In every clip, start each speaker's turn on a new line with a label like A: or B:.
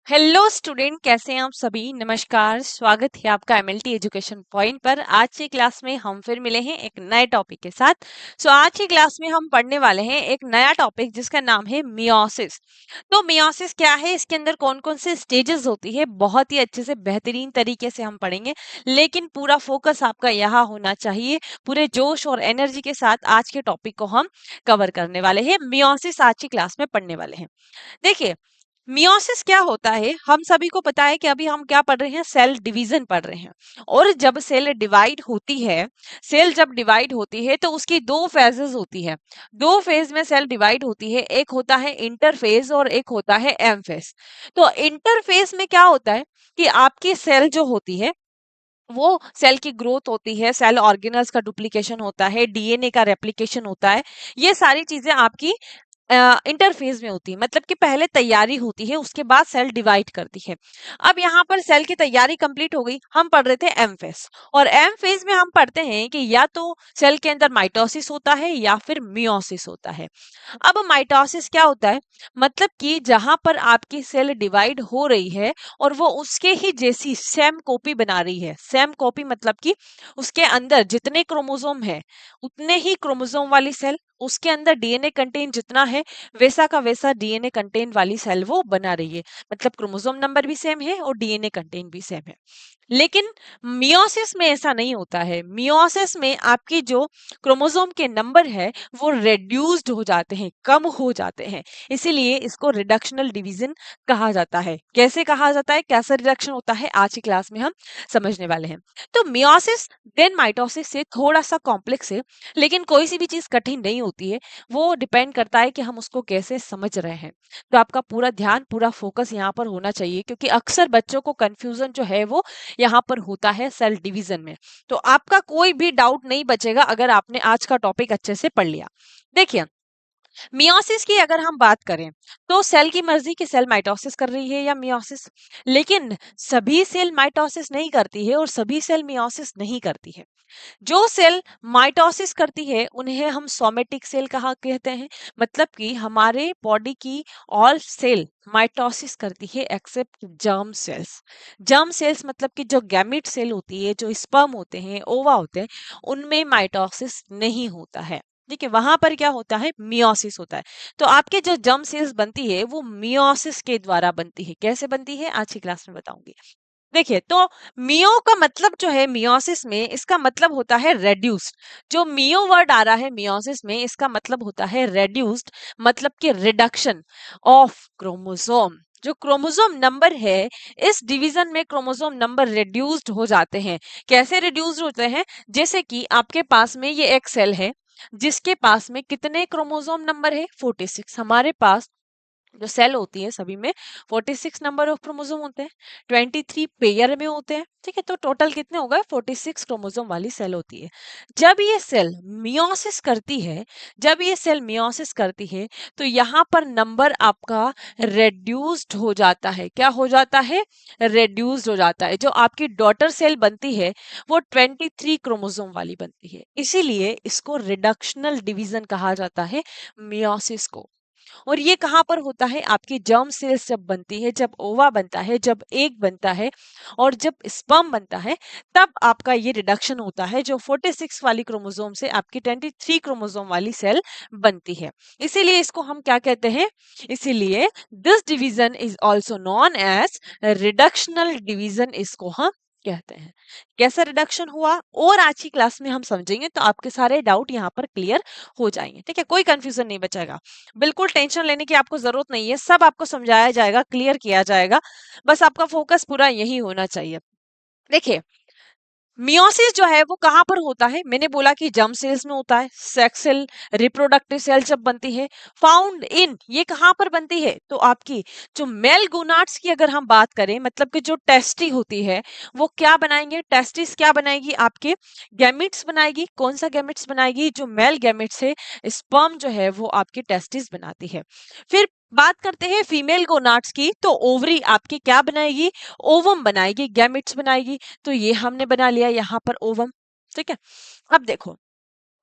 A: Hello student, कैसे हैं आप सभी। नमस्कार, स्वागत है आपका एमएलटी एजुकेशन पॉइंट पर। आज की क्लास में हम फिर मिले हैं एक नए टॉपिक के साथ। आज की क्लास में हम पढ़ने वाले हैं एक नया टॉपिक जिसका नाम है मियोसिस। तो मियोसिस क्या है, इसके अंदर कौन कौन से स्टेजेस होती है, बहुत ही अच्छे से बेहतरीन तरीके से हम पढ़ेंगे। लेकिन पूरा फोकस आपका यहाँ होना चाहिए, पूरे जोश और एनर्जी के साथ आज के टॉपिक को हम कवर करने वाले हैं। मियोसिस आज की क्लास में पढ़ने वाले हैं। देखिए, मियोसिस क्या होता है, हम सभी को पता है कि अभी हम क्या पढ़ रहे हैं, सेल डिवीजन पढ़ रहे हैं। और जब सेल जब डिवाइड होती है तो उसकी दो फेजेस होती है। दो फेज में सेल डिवाइड होती है, एक होता है इंटरफेज और एक होता है एम फेज। तो इंटरफेज में क्या होता है कि आपकी सेल जो होती है वो सेल की ग्रोथ होती है, सेल ऑर्गेनल्स का डुप्लीकेशन होता है, डीएनए का रेप्लिकेशन होता है। ये सारी चीजें आपकी इंटरफेज में होती है, मतलब कि पहले तैयारी होती है, उसके बाद सेल डिवाइड करती है। अब यहाँ पर सेल की तैयारी कंप्लीट हो गई, हम पढ़ रहे थे एम फेज। और एम फेज में हम पढ़ते हैं कि या तो सेल के अंदर माइटोसिस होता है या फिर मियोसिस होता है। अब माइटोसिस क्या होता है, मतलब कि जहां पर आपकी सेल डिवाइड हो रही है और वो उसके ही जैसी सेम कॉपी बना रही है। सेम कॉपी मतलब कि उसके अंदर जितने क्रोमोसोम है उतने ही क्रोमोसोम वाली सेल, उसके अंदर डीएनए कंटेंट जितना है वैसा का वैसा डीएनए कंटेंट वाली सेल वो बना रही है। मतलब क्रोमोसोम नंबर भी सेम है और डीएनए कंटेंट भी सेम है। लेकिन मियोसिस में ऐसा नहीं होता है। मियोसिस में आपकी जो क्रोमोसोम के नंबर है वो रेड्यूस्ड हो जाते हैं, कम हो जाते हैं। इसीलिए इसको रिडक्शनल डिवीजन कहा जाता है। कैसे कहा जाता है, कैसा रिडक्शन होता है, आज की क्लास में हम समझने वाले हैं। तो मियोसिस देन माइटोसिस से थोड़ा सा कॉम्प्लेक्स है, लेकिन कोई सी भी चीज कठिन नहीं होती है। वो डिपेंड करता है कि हम उसको कैसे समझ रहे हैं। तो आपका पूरा ध्यान, पूरा फोकस यहाँ पर होना चाहिए, क्योंकि अक्सर बच्चों को कंफ्यूजन जो है वो यहाँ पर होता है सेल डिवीजन में। तो आपका कोई भी डाउट नहीं बचेगा अगर आपने आज का टॉपिक अच्छे से पढ़ लिया। देखिए, मियोसिस की अगर हम बात करें तो सेल की मर्जी कि सेल माइटोसिस कर रही है या मियोसिस। लेकिन सभी सेल माइटोसिस नहीं करती है और सभी सेल मियोसिस नहीं करती है। जो सेल माइटोसिस करती है उन्हें हम सोमेटिक सेल कहा कहते हैं। मतलब कि हमारे बॉडी की ऑल सेल माइटोसिस करती है except germ cells. Germ cells मतलब कि जो गैमिट सेल होती है, जो स्पर्म होते हैं, ओवा होते हैं, उनमें माइटोसिस नहीं होता है। ठीक है, वहां पर क्या होता है, मियोसिस होता है। तो आपके जो जर्म सेल्स बनती है वो मियोसिस के द्वारा बनती है। कैसे बनती है, आज की क्लास में बताऊंगी। देखिए, तो मियो का मतलब जो है मियोसिस में, इसका मतलब होता है रेड्यूस्ड। जो मियो वर्ड आ रहा है मियोसिस में, इसका मतलब होता है रेड्यूस्ड, मतलब कि रिडक्शन ऑफ क्रोमोसोम। जो क्रोमोसोम नंबर है, इस डिवीजन में क्रोमोसोम नंबर रिड्यूस्ड हो जाते हैं। कैसे रिड्यूस्ड होते हैं, जैसे कि आपके पास में ये एक सेल है जिसके पास में कितने क्रोमोसोम नंबर है, 46। हमारे पास जो सेल होती है सभी में 46 नंबर ऑफ क्रोमोसोम होते हैं, 23 पेयर में होते हैं। ठीक है, तो टोटल कितने हो गए, 46 क्रोमोसोम वाली सेल होती है। जब ये सेल मियोसिस करती है जब ये सेल मियोसिस करती है तो यहाँ पर नंबर आपका रेड्यूस्ड हो जाता है। क्या हो जाता है, रेड्यूस्ड हो जाता है। जो आपकी डॉटर सेल बनती है वो 23 क्रोमोसोम वाली बनती है। इसीलिए इसको रिडक्शनल डिवीजन कहा जाता है, मियोसिस को। और ये कहाँ पर होता है, आपकी जर्म सेल्स जब बनती है, जब ओवा बनता है, जब एग बनता है और जब स्पर्म बनता है, तब आपका ये रिडक्शन होता है। जो 46 वाली क्रोमोसोम से आपकी 23 क्रोमोसोम वाली सेल बनती है। इसीलिए इसको हम क्या कहते हैं, इसीलिए this division is also known as reductional division, इसको हम कहते हैं। कैसा रिडक्शन हुआ और आज की क्लास में हम समझेंगे, तो आपके सारे डाउट यहाँ पर क्लियर हो जाएंगे। ठीक है, कोई कंफ्यूजन नहीं बचेगा। बिल्कुल टेंशन लेने की आपको जरूरत नहीं है, सब आपको समझाया जाएगा, क्लियर किया जाएगा। बस आपका फोकस पूरा यही होना चाहिए। देखिए, मियोसिस जो है वो कहाँ पर होता है, मैंने बोला कि जर्म सेल्स में होता है। सेक्स सेल, रिप्रोडक्टिव सेल जब बनती है, फाउंड इन, ये कहाँ पर बनती है, तो आपकी जो मेल गोनाड्स की अगर हम बात करें, मतलब कि जो टेस्टी होती है वो क्या बनाएंगे, टेस्टिस क्या बनाएगी, आपके गैमिट्स बनाएगी। कौन सा गैमिट्स बनाएगी, जो मेल गैमिट्स है, स्पर्म जो है वो आपकी टेस्टिस बनाती है। फिर बात करते हैं फीमेल गोनाड्स की, तो ओवरी आपकी क्या बनाएगी, ओवम बनाएगी, गैमिट्स बनाएगी। तो ये हमने बना लिया यहाँ पर ओवम। ठीक है, अब देखो,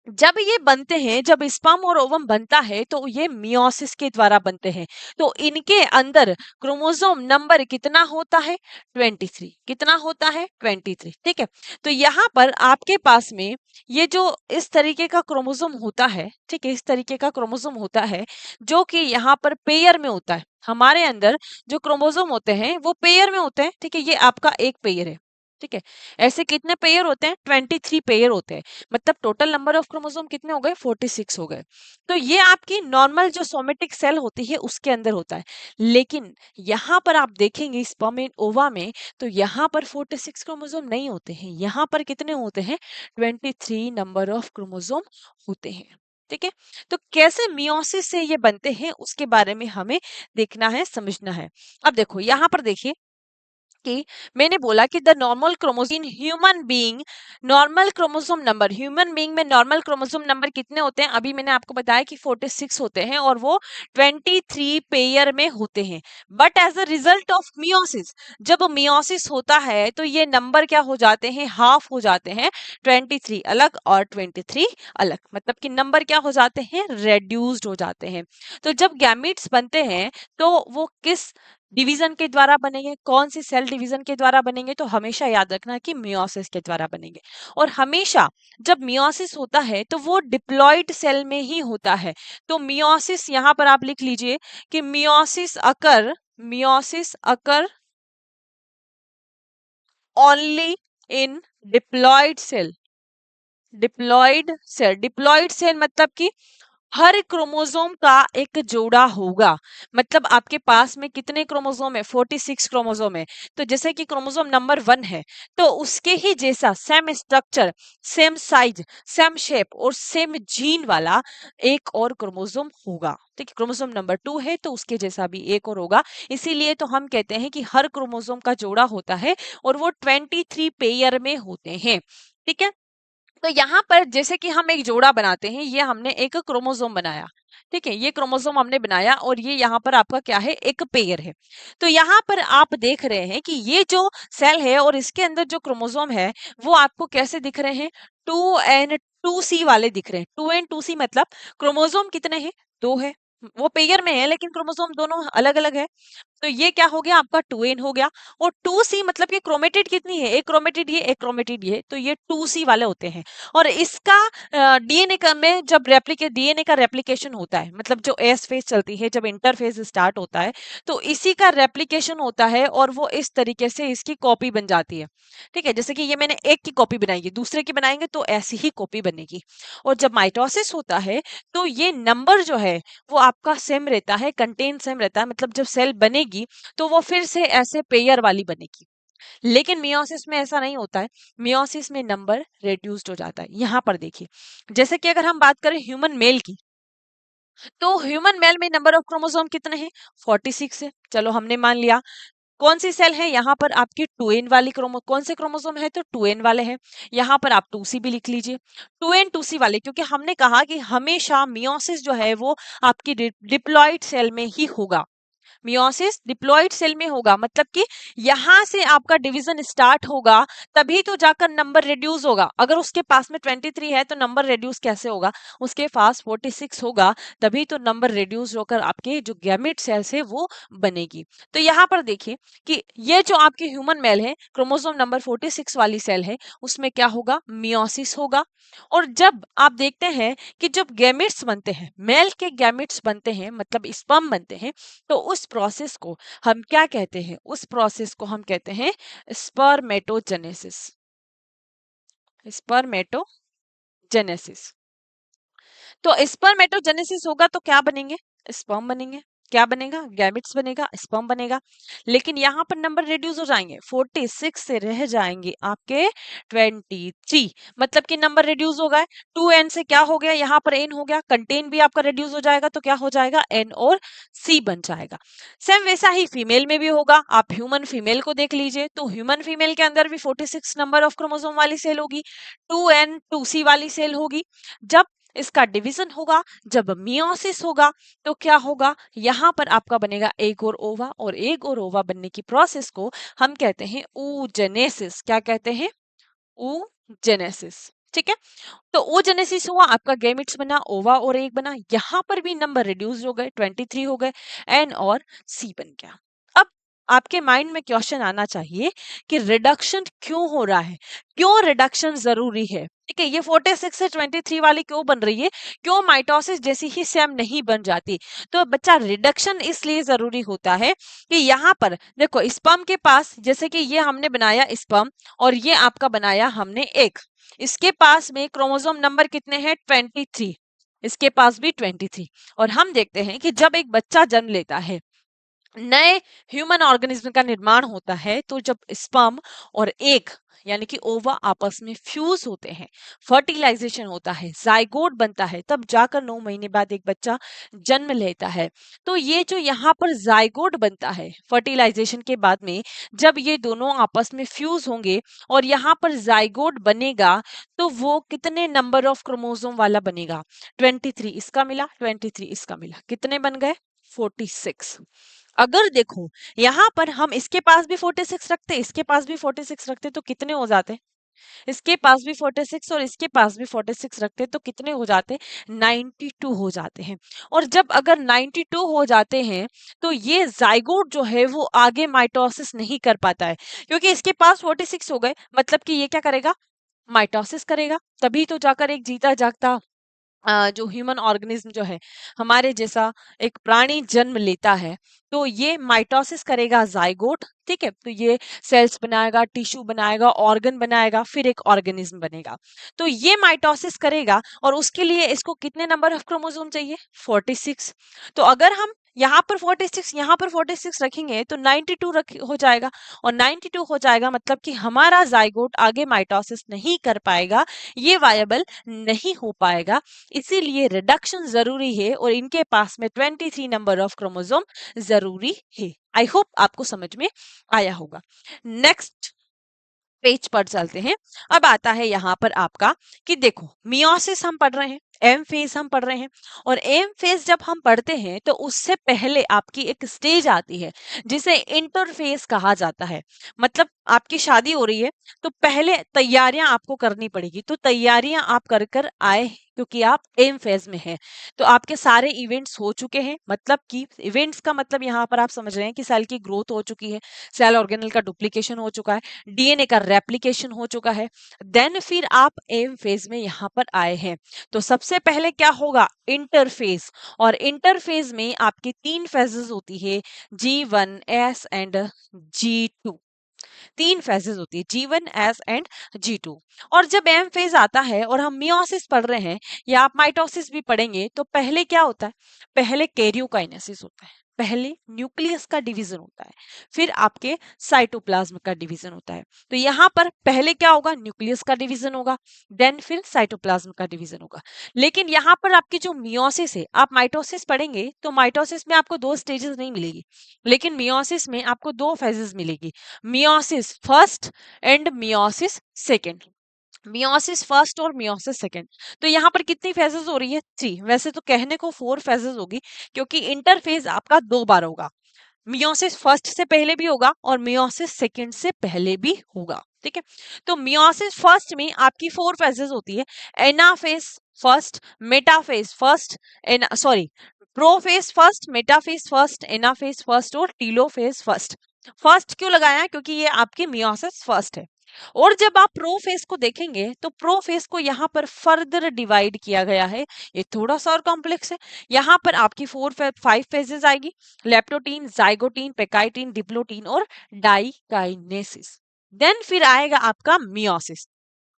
A: जब ये बनते हैं, जब स्पर्म और ओवम बनता है तो ये मियोसिस के द्वारा बनते हैं। तो इनके अंदर क्रोमोसोम नंबर कितना होता है? 23। कितना होता है? 23। ठीक है। तो यहाँ पर आपके पास में ये जो इस तरीके का क्रोमोसोम होता है, ठीक है, इस तरीके का क्रोमोसोम होता है जो कि यहाँ पर पेयर में होता है। हमारे अंदर जो क्रोमोसोम होते हैं वो पेयर में होते हैं। ठीक है, ये आपका एक पेयर है। ठीक है, ऐसे कितने पेयर होते हैं? 23 पेयर होते हैं। मतलब टोटल नंबर ऑफ क्रोमोसोम कितने हो गए? 46 हो गए। तो ये आपकी नॉर्मल जो सोमेटिक सेल होती है उसके अंदर होता है। लेकिन यहाँ पर आप देखेंगे स्पर्म एंड ओवा में, तो यहाँ पर 46 क्रोमोसोम नहीं होते हैं। यहाँ पर कितने होते हैं? 23 नंबर ऑफ क्रोमोसोम होते हैं। ठीक है, तो कैसे मियोसिस से ये बनते हैं उसके बारे में हमें देखना है, समझना है। अब देखो यहाँ पर देखिए कि मैंने बोला कि the normal chromosome human being, normal chromosome number, human being में नॉर्मल क्रोमोसोम नंबर कितने होते हैं? अभी मैंने आपको बताया कि 46 होते हैं और वो 23 पेयर में होते हैं। But as a result of meiosis, जब मियोसिस होता है तो ये नंबर क्या हो जाते हैं? हाफ हो जाते हैं। 23 अलग और 23 अलग, मतलब कि नंबर क्या हो जाते हैं? रेड्यूस्ड हो जाते हैं। तो जब गैमीट्स बनते हैं तो वो किस डिवीजन के द्वारा बनेंगे? कौन सी सेल डिवीजन के द्वारा बनेंगे? तो हमेशा याद रखना कि मियोसिस के द्वारा बनेंगे। और हमेशा जब मियोसिस होता है तो वो डिप्लॉइड सेल में ही होता है। तो मियोसिस यहाँ पर आप लिख लीजिए कि meiosis occur only in diploid cell. Diploid cell मतलब कि हर क्रोमोसोम का एक जोड़ा होगा। मतलब आपके पास में कितने क्रोमोसोम है? 46 क्रोमोसोम है। तो जैसे कि क्रोमोसोम नंबर 1 है तो उसके ही जैसा same structure, same size, same shape और सेम जीन वाला एक और क्रोमोसोम होगा। ठीक है, क्रोमोसोम नंबर 2 है तो उसके जैसा भी एक और होगा। इसीलिए तो हम कहते हैं कि हर क्रोमोसोम का जोड़ा होता है और वो 23 पेयर में होते हैं। ठीक है, तो यहाँ पर जैसे कि हम एक जोड़ा बनाते हैं, ये हमने एक क्रोमोसोम बनाया। ठीक है, ये क्रोमोसोम हमने बनाया और ये यहाँ पर आपका क्या है? एक पेयर है। तो यहाँ पर आप देख रहे हैं कि ये जो सेल है और इसके अंदर जो क्रोमोसोम है वो आपको कैसे दिख रहे हैं? 2 एंड 2 सी वाले दिख रहे हैं। 2 एंड 2 सी मतलब क्रोमोसोम कितने हैं? 2 है। वो पेयर में है लेकिन क्रोमोसोम दोनों अलग अलग है। तो ये क्या हो गया? आपका 2n हो गया। और 2c मतलब कि क्रोमेटिड कितनी है? एक क्रोमेटिड ये, एक क्रोमेटिड ये, तो ये 2c वाले होते हैं। और इसका डीएनए का में जब रेप्लिकेट डीएनए का रेप्लिकेशन होता है, मतलब जो एस फेज चलती है, जब इंटरफेज स्टार्ट होता है तो इसी का रेप्लिकेशन होता है और वो इस तरीके से इसकी कॉपी बन जाती है। ठीक है, जैसे कि ये मैंने एक की कॉपी बनाई है, दूसरे की बनाएंगे तो ऐसी ही कॉपी बनेगी। और जब माइटोसिस होता है तो ये नंबर जो है वो आपका सेम रहता है, कंटेंट सेम रहता है। मतलब जब सेल बनेगी तो वो फिर से ऐसे पेयर वाली बनेगी। लेकिन मियोसिस में ऐसा नहीं होता है। मियोसिस में नंबर रिड्यूस्ड हो जाता है। यहाँ पर देखिए, जैसे कि अगर हम बात करें ह्यूमन मेल की, तो ह्यूमन मेल में नंबर ऑफ क्रोमोसोम कितने हैं? 46 है। चलो हमने मान लिया। कौन सी सेल है? यहाँ पर आपकी 2n वाली कौन से क्रोमोसोम है? तो 2n वाले हैं। यहाँ पर आप 2c भी लिख लीजिए। 2n 2c वाले, क्योंकि हमने कहा कि हमेशा मियोसिस जो है वो आपकी डिप्लॉइड सेल में ही होगा। मियोसिस डिप्लॉइड सेल में होगा, मतलब कि यहां से आपका डिवीजन स्टार्ट होगा, तभी तो जाकर नंबर रिड्यूस होगा। अगर उसके पास में 23 है तो नंबर रिड्यूस कैसे होगा? उसके पास 46 होगा, तभी तो नंबर रिड्यूस होकर आपके जो गैमेट सेल्स है वो बनेगी। तो यहाँ पर देखिए कि ये जो आपके ह्यूमन मेल है, क्रोमोसोम नंबर 46 वाली सेल है, उसमें क्या होगा? मियोसिस होगा। और जब आप देखते हैं कि जब गैमेट्स बनते हैं, मेल के गैमेट्स बनते हैं, मतलब स्पर्म बनते हैं, तो उस प्रोसेस को हम क्या कहते हैं? उस प्रोसेस को हम कहते हैं स्पर्मेटोजेनेसिस। स्पर्मेटोजेनेसिस। तो स्पर्मेटोजेनेसिस होगा तो क्या बनेंगे? स्पर्म बनेंगे। क्या बनेगा? गैमेट्स बनेगा, स्पर्म बनेगा। लेकिन यहाँ पर नंबर रिड्यूस हो जाएंगे, 46 से रह जाएंगे आपके 23। मतलब कि नंबर रिड्यूस हो गए। 2n से क्या हो गया? यहाँ पर n हो गया। कंटेन भी आपका रिड्यूस हो जाएगा तो क्या हो जाएगा? n और c बन जाएगा। सेम वैसा ही फीमेल में भी होगा। आप ह्यूमन फीमेल को देख लीजिए, तो ह्यूमन फीमेल के अंदर भी 46 नंबर ऑफ क्रोमोसोम वाली सेल होगी, 2n 2c वाली सेल होगी। जब इसका डिवीजन होगा, जब मियोसिस होगा, तो क्या होगा? यहाँ पर आपका बनेगा एक और ओवा, और एक और ओवा बनने की प्रोसेस को हम कहते हैं oogenesis। क्या कहते हैं? oogenesis। ठीक है। तो oogenesis हुआ, आपका गैमेट्स बना, ओवा और एग बना, यहाँ पर भी नंबर रिड्यूस हो गए, 23 हो गए, एन और सी बन गया। अब आपके माइंड में क्वेश्चन आना चाहिए कि रिडक्शन क्यों हो रहा है, क्यों रिडक्शन जरूरी है, ठीक है। ये 46 से 23 वाली क्यों बन रही है, क्यों माइटोसिस जैसी ही सेम नहीं बन जाती। तो बच्चा रिडक्शन इसलिए जरूरी होता है कि यहाँ पर देखो स्पर्म के पास, जैसे कि ये हमने बनाया स्पर्म और ये आपका बनाया हमने एग, इसके पास में क्रोमोसोम नंबर कितने हैं, 23, इसके पास भी 23। और हम देखते हैं कि जब एक बच्चा जन्म लेता है, नए ह्यूमन ऑर्गेनिज्म का निर्माण होता है, तो जब स्पर्म और एग यानी कि ओवा आपस में फ्यूज होते हैं, फर्टिलाइजेशन होता है, जाइगोट बनता है, तब जाकर 9 महीने बाद एक बच्चा जन्म लेता है। तो ये जो यहाँ पर जाइगोट बनता है फर्टिलाइजेशन के बाद में, जब ये दोनों आपस में फ्यूज होंगे और यहाँ पर जाइगोट बनेगा, तो वो कितने नंबर ऑफ क्रोमोसोम वाला बनेगा, 23 इसका मिला, 23 इसका मिला, कितने बन गए, 46। अगर देखो यहाँ पर हम इसके पास भी 46 रखते, इसके पास भी 46 रखते, तो कितने हो जाते, इसके पास भी 46 और इसके पास भी 46 रखते, तो कितने हो जाते, 92 हो जाते हैं। और जब अगर 92 हो जाते हैं, तो ये जाइगोट जो है वो आगे माइटोसिस नहीं कर पाता है, क्योंकि इसके पास 46 हो गए, मतलब कि ये क्या करेगा, माइटोसिस करेगा, तभी तो जाकर एक जीता जागता जो ह्यूमन ऑर्गेनिज्म जो है हमारे जैसा एक प्राणी जन्म लेता है, तो ये माइटोसिस करेगा जाइगोट, ठीक है। तो ये सेल्स बनाएगा, टिश्यू बनाएगा, ऑर्गन बनाएगा, फिर एक ऑर्गेनिज्म बनेगा। तो ये माइटोसिस करेगा और उसके लिए इसको कितने नंबर ऑफ क्रोमोसोम चाहिए, 46। तो अगर हम यहाँ पर 46 यहाँ पर 46 रखेंगे तो 92 हो जाएगा, और 92 हो जाएगा मतलब कि हमारा जाइगोट आगे माइटोसिस नहीं कर पाएगा, ये वायबल नहीं हो पाएगा। इसीलिए रिडक्शन जरूरी है और इनके पास में 23 नंबर ऑफ क्रोमोसोम जरूरी है। आई होप आपको समझ में आया होगा। नेक्स्ट पेज पर चलते हैं। अब आता है यहाँ पर आपका कि देखो मियोसिस हम पढ़ रहे हैं, एम फेज हम पढ़ रहे हैं, और एम फेज जब हम पढ़ते हैं तो उससे पहले आपकी एक स्टेज आती है जिसे इंटरफेज कहा जाता है। मतलब आपकी शादी हो रही है तो पहले तैयारियां आपको करनी पड़ेगी, तो तैयारियां आप कर कर आए क्योंकि आप एम फेज में हैं। तो आपके सारे इवेंट्स हो चुके हैं, मतलब कि इवेंट्स का मतलब यहाँ पर आप समझ रहे हैं कि सेल की ग्रोथ हो चुकी है, सेल ऑर्गेनल का डुप्लीकेशन हो चुका है, डीएनए का रेप्लिकेशन हो चुका है, देन फिर आप एम फेज में यहाँ पर आए हैं। तो सबसे पहले क्या होगा, इंटरफेज। और इंटरफेज में आपकी 3 फेजेस होती है, G1 S and G2। 3 phases होती है, G1 S एंड G2। और जब एम फेज आता है और हम मियोसिस पढ़ रहे हैं या आप माइटोसिस भी पढ़ेंगे, तो पहले क्या होता है, पहले कैरियोकाइनेसिस होता है, पहले न्यूक्लियस का डिवीजन होता है, फिर आपके साइटोप्लाज्म का डिवीजन होता है। तो यहाँ पर पहले क्या होगा, न्यूक्लियस का डिवीजन होगा, देन फिर साइटोप्लाज्म का डिवीजन होगा। लेकिन यहाँ पर आपकी जो मियोसिस है, आप माइटोसिस पढ़ेंगे तो माइटोसिस में आपको 2 स्टेजेस नहीं मिलेगी, लेकिन मियोसिस में आपको 2 फेजेस मिलेगी, meiosis first and meiosis second. Meiosis first और मियोसिस सेकेंड। तो यहाँ पर कितनी फेजेस हो रही है, 3। वैसे तो कहने को 4 फेजेस होगी, क्योंकि इंटरफेज आपका 2 बार होगा, मियोसिस फर्स्ट से पहले भी होगा और मियोसिस सेकेंड से पहले भी होगा, ठीक है। तो मियोसिस फर्स्ट में आपकी 4 फेजेस होती है, anaphase first, metaphase first, sorry, prophase first, metaphase first, anaphase first और टीलोफेज फर्स्ट। फर्स्ट क्यों लगाया, क्योंकि ये आपकी मियोसिस फर्स्ट है। और जब आप प्रोफेज को देखेंगे तो प्रोफेज को यहाँ पर फर्दर डिवाइड किया गया है, ये थोड़ा सा और कॉम्प्लेक्स है। यहाँ पर आपकी 5 फेजेस आएगी, लेप्टोटीन, जाइगोटीन, पेकाइटीन, डिप्लोटीन और डाइकाइनेसिस। देन फिर आएगा आपका मियोसिस।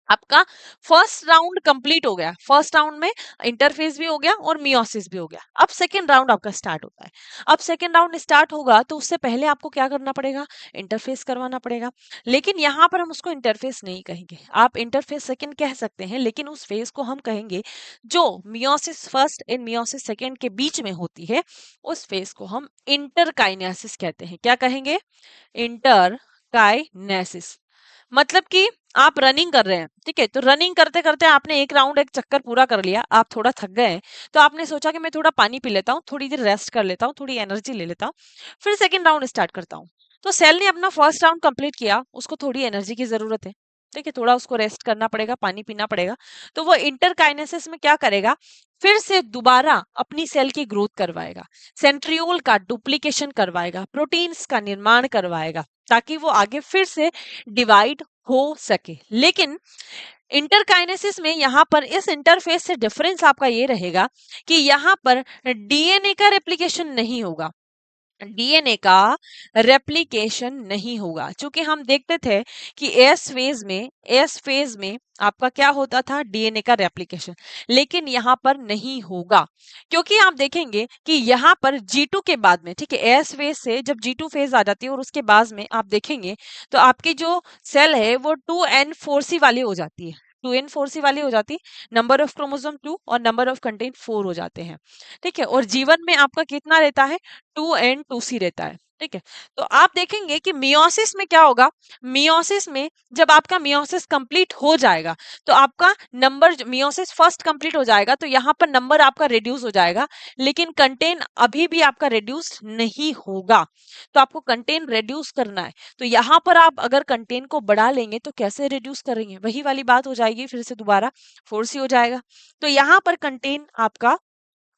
A: आपका फर्स्ट राउंड कंप्लीट हो गया, फर्स्ट राउंड में इंटरफेस भी हो गया और मियोसिस भी हो गया। अब सेकेंड राउंड आपका स्टार्ट होता है। अब सेकेंड राउंड स्टार्ट होगा तो उससे पहले आपको क्या करना पड़ेगा, इंटरफेस करवाना पड़ेगा। लेकिन यहाँ पर हम उसको इंटरफेस नहीं कहेंगे, आप इंटरफेस सेकेंड कह सकते हैं, लेकिन उस फेज को हम कहेंगे जो meiosis first and meiosis second के बीच में होती है, उस फेज को हम इंटरकाइनेसिस कहते हैं। क्या कहेंगे, इंटरकाइनेसिस। मतलब कि आप रनिंग कर रहे हैं, ठीक है, तो रनिंग करते करते आपने एक राउंड एक चक्कर पूरा कर लिया, आप थोड़ा थक गए हैं, तो आपने सोचा कि मैं थोड़ा पानी पी लेता हूँ, थोड़ी देर रेस्ट कर लेता हूँ, थोड़ी एनर्जी ले लेता हूँ, फिर सेकंड राउंड स्टार्ट करता हूँ। तो सेल ने अपना फर्स्ट राउंड कंप्लीट किया, उसको थोड़ी एनर्जी की जरूरत है, ठीक है, थोड़ा उसको रेस्ट करना पड़ेगा, पानी पीना पड़ेगा। तो वो इंटरकाइनेसिस में क्या करेगा, फिर से दोबारा अपनी सेल की ग्रोथ करवाएगा, सेंट्रियोल का डुप्लीकेशन करवाएगा, प्रोटीन्स का निर्माण करवाएगा, ताकि वो आगे फिर से डिवाइड हो सके। लेकिन इंटरकाइनेसिस में यहाँ पर इस इंटरफेस से डिफरेंस आपका ये रहेगा कि यहाँ पर डीएनए का रेप्लिकेशन नहीं होगा, डीएनए का रेप्लिकेशन नहीं होगा। क्योंकि हम देखते थे कि एस फेज में आपका क्या होता था, डीएनए का रेप्लिकेशन, लेकिन यहाँ पर नहीं होगा। क्योंकि आप देखेंगे कि यहाँ पर G2 के बाद में, ठीक है, एस फेज से जब G2 फेज आ जाती है और उसके बाद में आप देखेंगे तो आपकी जो सेल है वो 2n4C वाली हो जाती है, 2n4C वाली हो जाती है, नंबर ऑफ क्रोमोसोम 2 और नंबर ऑफ कंटेन 4 हो जाते हैं। ठीक है, और जीवन में आपका कितना रहता है, 2n2C रहता है। ठीक है, तो आप देखेंगे कि मियोसिस में क्या होगा, मियोसिस में जब आपका मियोसिस कंप्लीट हो जाएगा तो आपका नंबर, मियोसिस फर्स्ट कंप्लीट हो जाएगा तो यहाँ पर नंबर आपका रिड्यूस हो जाएगा, लेकिन कंटेन अभी भी आपका रिड्यूस नहीं होगा। तो आपको कंटेन रिड्यूस करना है, तो यहाँ पर आप अगर कंटेन को बढ़ा लेंगे तो कैसे रिड्यूस करेंगे, वही वाली बात हो जाएगी, फिर से दोबारा 4C हो जाएगा। तो यहाँ पर कंटेन आपका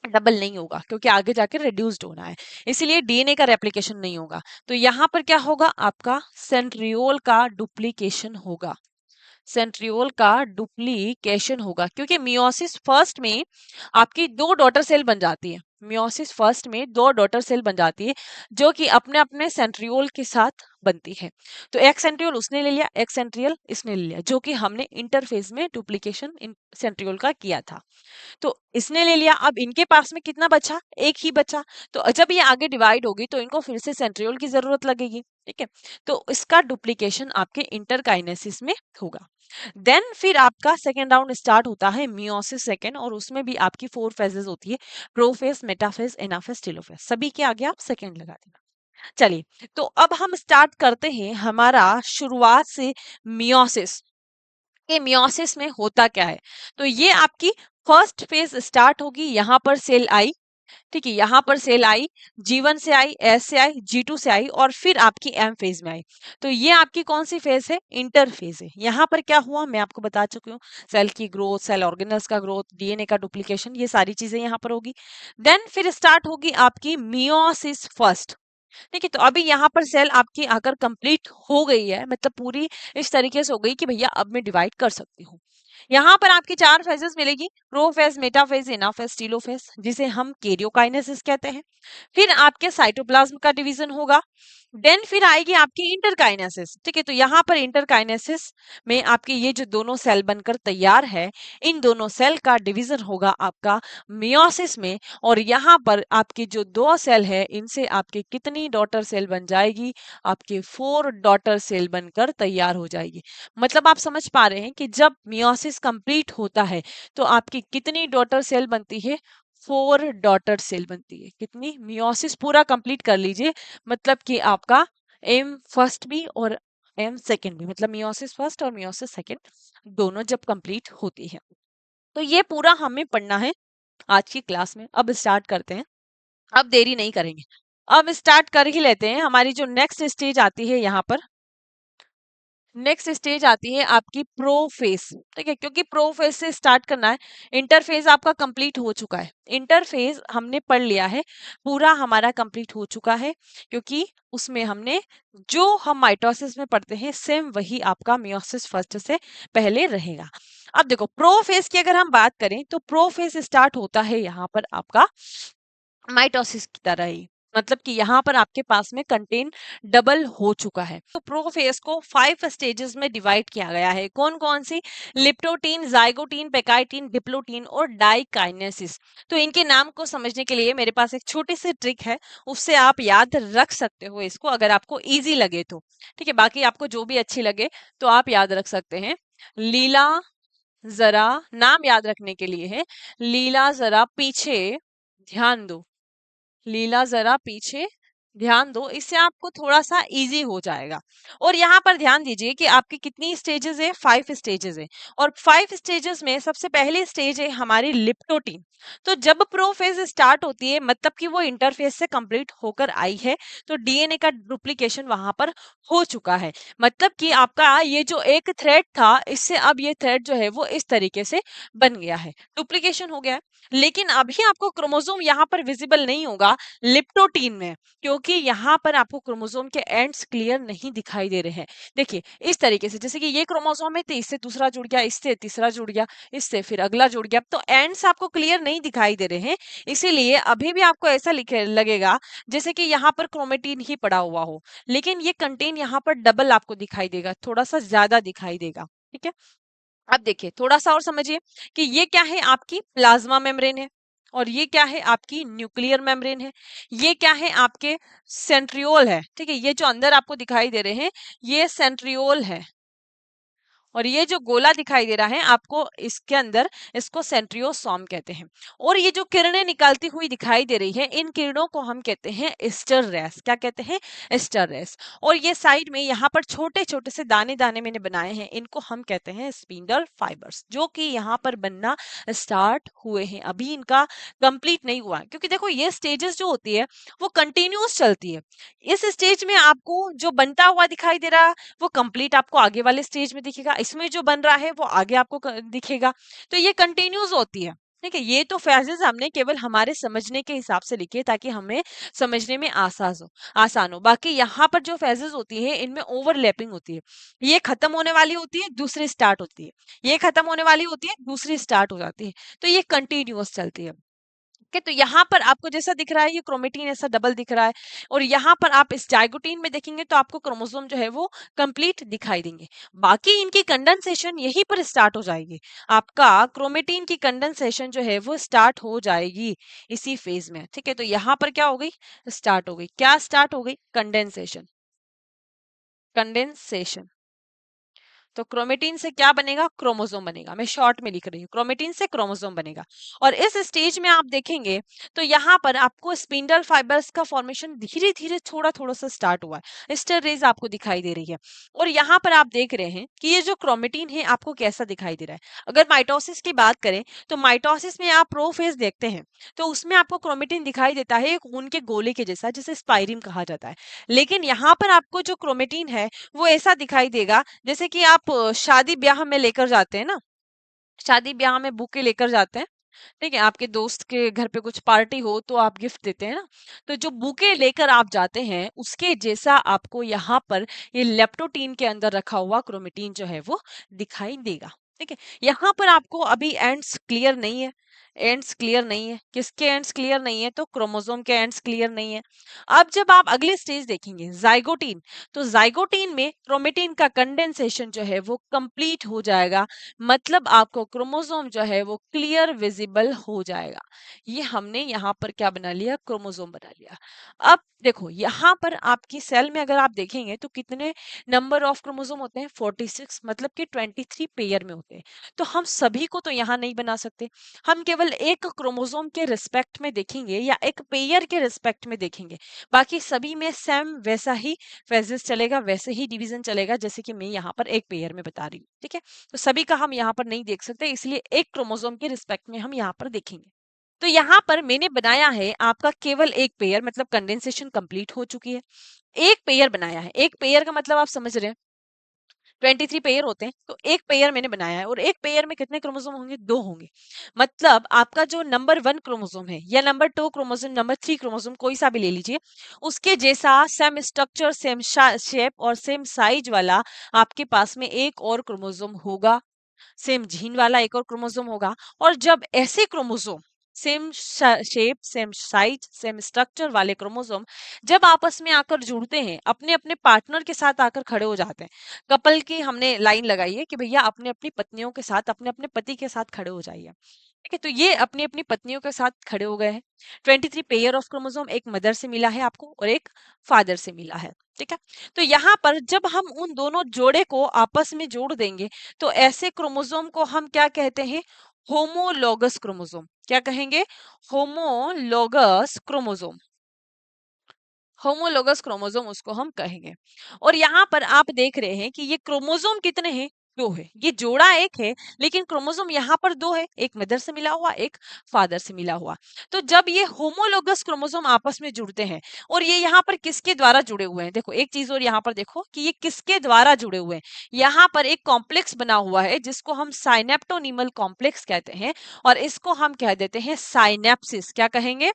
A: डबल नहीं होगा, क्योंकि आगे जाके रिड्यूस्ड होना है, इसीलिए डीएनए का रेप्लिकेशन नहीं होगा। तो यहाँ पर क्या होगा, आपका सेंट्रियोल का डुप्लीकेशन होगा, सेंट्रियोल का डुप्लीकेशन होगा, क्योंकि मियोसिस फर्स्ट में आपकी दो डॉटर सेल बन जाती है, मियोसिस फर्स्ट में दो डॉटर सेल बन जाती है जो कि अपने अपने सेंट्रियोल के साथ बनती है। तो एक सेंट्रियोल उसने ले लिया, एक सेंट्रियल इसने ले लिया, जो कि हमने इंटरफेज में डुप्लीकेशन सेंट्रियोल का किया था। तो इसने ले लिया, अब इनके पास में कितना बचा, एक ही बचा। तो जब ये आगे डिवाइड होगी तो इनको फिर से सेंट्रियोल की जरूरत लगेगी। ठीक है, तो इसका डुप्लीकेशन आपके इंटरकाइनेसिस में होगा। देन फिर आपका सेकेंड राउंड स्टार्ट होता है मियोसिस सेकेंड, और उसमें भी आपकी 4 फेजेस होती है, प्रोफेज, मेटाफेज, एनाफेज, टेलोफेज, सभी के आगे आप सेकेंड लगा देना। चलिए, तो अब हम स्टार्ट करते हैं हमारा शुरुआत से मियोसिस, कि मियोसिस में होता क्या है। तो ये आपकी फर्स्ट फेज स्टार्ट होगी, यहाँ पर सेल आई, ठीक है, यहाँ पर सेल आई, G1 से आई, S से आई, G2 से आई, और फिर आपकी M फेज में आई। तो ये आपकी कौन सी फेज है, इंटर फेज है। यहाँ पर क्या हुआ मैं आपको बता चुकी हूँ, सेल की ग्रोथ, सेल ऑर्गेनल्स का ग्रोथ, डीएनए का डुप्लीकेशन, ये सारी चीजें यहाँ पर होगी। देन फिर स्टार्ट होगी आपकी मियोसिस फर्स्ट। ठीक है, तो अभी यहाँ पर सेल आपकी आकर कंप्लीट हो गई है, मतलब पूरी इस तरीके से हो गई कि भैया अब मैं डिवाइड कर सकती हूँ। यहाँ पर आपकी 4 फेजेस मिलेगी, प्रोफेज, मेटाफेज, एनाफेज, टेलोफेज, जिसे हम कैरियोकाइनेसिस कहते हैं। फिर आपके साइटोप्लाज्म का डिवीजन होगा। देन फिर आएगी आपकी इंटरकाइनेसिस। ठीक है, तो यहाँ पर इंटरकाइनेसिस में आपके ये जो दोनों सेल बनकर तैयार है, इन दोनों सेल का डिवीजन होगा आपका मियोसिस में, और यहाँ पर आपकी जो दो सेल है इनसे आपकी कितनी डॉटर सेल बन जाएगी, आपके 4 डॉटर सेल बनकर तैयार हो जाएगी। मतलब आप समझ पा रहे हैं कि जब मियोसिस कंप्लीट होता है तो आपकी कितनी डॉटर सेल बनती है, 4 डॉटर सेल बनती है। कितनी, मियोसिस पूरा कंप्लीट कर लीजिए, मतलब कि आपका एम फर्स्ट भी और एम सेकेंड भी, मतलब मियोसिस फर्स्ट और मियोसिस सेकेंड दोनों जब कंप्लीट होती है। तो ये पूरा हमें पढ़ना है आज की क्लास में। अब स्टार्ट करते हैं, अब देरी नहीं करेंगे, अब स्टार्ट कर ही लेते हैं। हमारी जो नेक्स्ट स्टेज आती है यहाँ पर, नेक्स्ट स्टेज आती है आपकी प्रोफेज। ठीक है, क्योंकि प्रोफेज से स्टार्ट करना है, इंटरफेज आपका कंप्लीट हो चुका है, इंटरफेज हमने पढ़ लिया है, पूरा हमारा कंप्लीट हो चुका है, क्योंकि उसमें हमने जो हम माइटोसिस में पढ़ते हैं सेम वही आपका मियोसिस फर्स्ट से पहले रहेगा। अब देखो प्रोफेज की अगर हम बात करें तो प्रोफेज स्टार्ट होता है यहाँ पर आपका माइटोसिस की तरह ही, मतलब कि यहाँ पर आपके पास में कंटेन डबल हो चुका है। तो प्रोफेज को 5 स्टेजेस में डिवाइड किया गया है। कौन कौन सी, लिप्टोटीन, जाइगोटीन, पेकाइटीन, डिप्लोटीन और डाइकाइनेसिस। तो इनके नाम को समझने के लिए मेरे पास एक छोटी सी ट्रिक है, उससे आप याद रख सकते हो इसको, अगर आपको इजी लगे तो। ठीक है, बाकी आपको जो भी अच्छी लगे तो आप याद रख सकते हैं। लीला जरा, नाम याद रखने के लिए है, लीला जरा पीछे ध्यान दो, लीला जरा पीछे ध्यान दो, इससे आपको थोड़ा सा इजी हो जाएगा। और यहाँ पर ध्यान दीजिए कि आपकी कितनी स्टेजेस है, 5 स्टेजेस है। और 5 स्टेजेस में सबसे पहली स्टेज है हमारी लिप्टोटीन। तो जब प्रोफेज स्टार्ट होती है मतलब कि वो इंटरफेस से कंप्लीट होकर आई है, तो डीएनए का डुप्लीकेशन वहां पर हो चुका है। मतलब कि आपका ये जो एक थ्रेड था, इससे अब ये थ्रेड जो है वो इस तरीके से बन गया है, डुप्लीकेशन हो गया है। लेकिन अभी आपको क्रोमोसोम यहाँ पर विजिबल नहीं होगा लिप्टोटीन में, क्योंकि यहाँ पर आपको क्रोमोसोम के एंड्स क्लियर नहीं दिखाई दे रहे हैं। देखिए इस तरीके से, जैसे कि ये क्रोमोसोम है तो इससे दूसरा जुड़ गया, इससे तीसरा जुड़ गया, इससे फिर अगला जुड़ गया, तो एंड्स आपको क्लियर नहीं दिखाई दे रहे हैं। इसीलिए अभी भी आपको ऐसा लिखे लगेगा जैसे कि यहाँ पर क्रोमेटिन ही पड़ा हुआ हो, लेकिन ये कंटेन यहाँ पर डबल आपको दिखाई देगा, थोड़ा सा ज्यादा दिखाई देगा। ठीक है, अब देखिए थोड़ा सा और समझिए कि ये क्या है, आपकी प्लाज्मा मेम्ब्रेन है, और ये क्या है, आपकी न्यूक्लियर मेम्ब्रेन है। ये क्या है, आपके सेंट्रियोल है। ठीक है, ये जो अंदर आपको दिखाई दे रहे हैं ये सेंट्रियोल है, और ये जो गोला दिखाई दे रहा है आपको इसके अंदर, इसको सेंट्रियोसोम कहते हैं। और ये जो किरणें निकलती हुई दिखाई दे रही है, इन किरणों को हम कहते हैं एस्टर रेस। क्या कहते हैं, एस्टर रेस। और ये साइड में यहाँ पर छोटे छोटे से दाने दाने मैंने बनाए हैं, इनको हम कहते हैं स्पिंडल फाइबर्स, जो कि यहाँ पर बनना स्टार्ट हुए हैं, अभी इनका कंप्लीट नहीं हुआ है। क्योंकि देखो ये स्टेजेस जो होती है वो कंटिन्यूस चलती है। इस स्टेज में आपको जो बनता हुआ दिखाई दे रहा, वो कंप्लीट आपको आगे वाले स्टेज में दिखेगा, इसमें जो बन रहा है वो आगे आपको दिखेगा। तो ये कंटिन्यूस होती है। ठीक है, ये तो फेजेस हमने केवल हमारे समझने के हिसाब से लिखे ताकि हमें समझने में आसान हो। बाकी यहाँ पर जो फेजेस होती है इनमें ओवरलैपिंग होती है, ये खत्म होने वाली होती है, दूसरी स्टार्ट होती है, ये खत्म होने वाली होती है, दूसरी स्टार्ट हो जाती है। तो ये कंटिन्यूअस चलती है। ओके, तो यहाँ पर आपको जैसा दिख रहा है ये क्रोमेटिन ऐसा डबल दिख रहा है, और यहाँ पर आप इस जाइगोटीन में देखेंगे तो आपको क्रोमोसोम जो है वो कंप्लीट दिखाई देंगे। बाकी इनकी कंडेंसेशन यहीं पर स्टार्ट हो जाएगी, आपका क्रोमेटिन की कंडेंसेशन जो है वो स्टार्ट हो जाएगी इसी फेज में। ठीक है, तो यहाँ पर क्या हो गई, स्टार्ट हो गई, क्या स्टार्ट हो गई, कंडेंसेशन। कंडेंसेशन, तो क्रोमेटिन से क्या बनेगा, क्रोमोसोम बनेगा। मैं शॉर्ट में लिख रही हूँ, क्रोमेटिन से क्रोमोसोम बनेगा। और इस स्टेज में आप देखेंगे तो यहाँ पर आपको स्पिंडल फाइबर्स का फॉर्मेशन धीरे धीरे थोड़ा थोड़ा सा स्टार्ट हुआ है, स्टर रेज आपको दिखाई दे रही है। और यहाँ पर आप देख रहे हैं कि ये जो क्रोमेटिन है आपको कैसा दिखाई दे रहा है। अगर माइटोसिस की बात करें तो माइटोसिस में आप प्रोफेज देखते हैं तो उसमें आपको क्रोमेटिन दिखाई देता है एक ऊन के गोले के जैसा, जिसे स्पाइरिम कहा जाता है। लेकिन यहाँ पर आपको जो क्रोमेटिन है वो ऐसा दिखाई देगा जैसे कि आप शादी ब्याह में लेकर जाते हैं ना, शादी ब्याह में बुके लेकर जाते हैं। ठीक है, आपके दोस्त के घर पे कुछ पार्टी हो तो आप गिफ्ट देते हैं ना, तो जो बुके लेकर आप जाते हैं उसके जैसा आपको यहाँ पर ये लेप्टोटीन के अंदर रखा हुआ क्रोमेटिन जो है वो दिखाई देगा। ठीक है, यहाँ पर आपको अभी एंड्स क्लियर नहीं है, एंड्स क्लियर नहीं है, किसके एंड्स क्लियर नहीं है, तो क्रोमोसोम के एंड्स क्लियर नहीं है। अब जब आप अगली स्टेज देखेंगे जाइगोटीन, तो जाइगोटीन में क्रोमेटिन का कंडेंसेशन जो है वो कंप्लीट हो जाएगा, मतलब आपको क्रोमोसोम जो है वो क्लियर विजिबल हो जाएगा। ये हमने यहाँ पर क्या बना लिया, क्रोमोसोम बना लिया। अब देखो यहाँ पर आपकी सेल में अगर आप देखेंगे तो कितने नंबर ऑफ क्रोमोसोम होते हैं, 46, मतलब कि 23 पेयर में होते हैं। तो हम सभी को तो यहाँ नहीं बना सकते, हम केवल एक क्रोमोसोम के रिस्पेक्ट में देखेंगे या एक पेयर के रिस्पेक्ट में देखेंगे। बाकी सभी में सेम वैसा ही फेजेस चलेगा, वैसे ही डिवीजन चलेगा जैसे कि मैं यहाँ पर एक पेयर में बता रही हूँ। ठीक है, तो सभी का हम यहाँ पर नहीं देख सकते, इसलिए एक क्रोमोसोम के रिस्पेक्ट में हम यहाँ पर देखेंगे। तो यहाँ पर मैंने बनाया है आपका केवल एक पेयर, मतलब कंडेंसेशन कंप्लीट हो चुकी है। एक पेयर बनाया है, एक पेयर का मतलब आप समझ रहे हैं, 23 पेयर होते हैं, तो एक पेयर मैंने बनाया है। और एक पेयर में कितने क्रोमोसोम होंगे, दो होंगे। मतलब आपका जो नंबर 1 क्रोमोसोम है या नंबर 2 क्रोमोसोम, नंबर 3 क्रोमोसोम, कोई सा भी ले लीजिए, उसके जैसा सेम स्ट्रक्चर, सेम शेप और सेम साइज वाला आपके पास में एक और क्रोमोसोम होगा, सेम जीन वाला एक और क्रोमोसोम होगा। और जब ऐसे chromosome same shape, same size, same structure वाले क्रोमोसोम जब आपस में आकर जुड़ते हैं, अपने अपने पार्टनर के साथ आकर खड़े हो जाते हैं, कपल की हमने लाइन लगाई है कि भैया अपने अपनी पत्नियों के साथ, अपने अपने पति के साथ खड़े हो जाइए। ठीक है, तो ये अपनी अपनी पत्नियों के साथ खड़े हो गए हैं। 23 पेयर ऑफ क्रोमोसोम, एक मदर से मिला है आपको और एक फादर से मिला है। ठीक है, तो यहाँ पर जब हम उन दोनों जोड़े को आपस में जोड़ देंगे तो ऐसे क्रोमोसोम को हम क्या कहते हैं, होमोलोगस क्रोमोसोम। क्या कहेंगे, होमोलोगस क्रोमोसोम। होमोलोगस क्रोमोसोम उसको हम कहेंगे। और यहाँ पर आप देख रहे हैं कि ये क्रोमोसोम कितने हैं, दो है। ये जोड़ा एक है, लेकिन क्रोमोसोम यहाँ पर दो है, एक मदर से मिला हुआ, एक फादर से मिला हुआ। तो जब ये होमोलोगस क्रोमोसोम आपस में जुड़ते हैं, और ये यहाँ पर किसके द्वारा जुड़े हुए हैं, देखो एक चीज और यहाँ पर देखो कि ये किसके द्वारा जुड़े हुए हैं। यहाँ पर एक कॉम्प्लेक्स बना हुआ है जिसको हम साइनेप्टोनिमल कॉम्प्लेक्स कहते हैं, और इसको हम कह देते हैं साइनेप्सिस। क्या कहेंगे,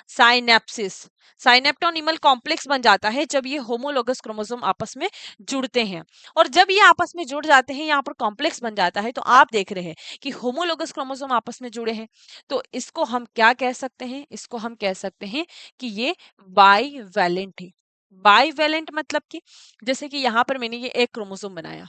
A: साइनेप्सिस। साइनेप्टोनिमल कॉम्प्लेक्स बन जाता है जब ये होमोलोगस क्रोमोसोम आपस में जुड़ते हैं। और जब ये आपस में जुड़ जाते हैं, यहाँ पर कॉम्प्लेक्स बन जाता है, तो आप देख रहे हैं कि होमोलोगस क्रोमोसोम आपस में जुड़े हैं। तो इसको हम क्या कह सकते हैं, इसको हम कह सकते हैं कि ये बाईवैलेंट है। बाईवैलेंट मतलब कि जैसे कि यहाँ पर मैंने ये एक क्रोमोसोम बनाया,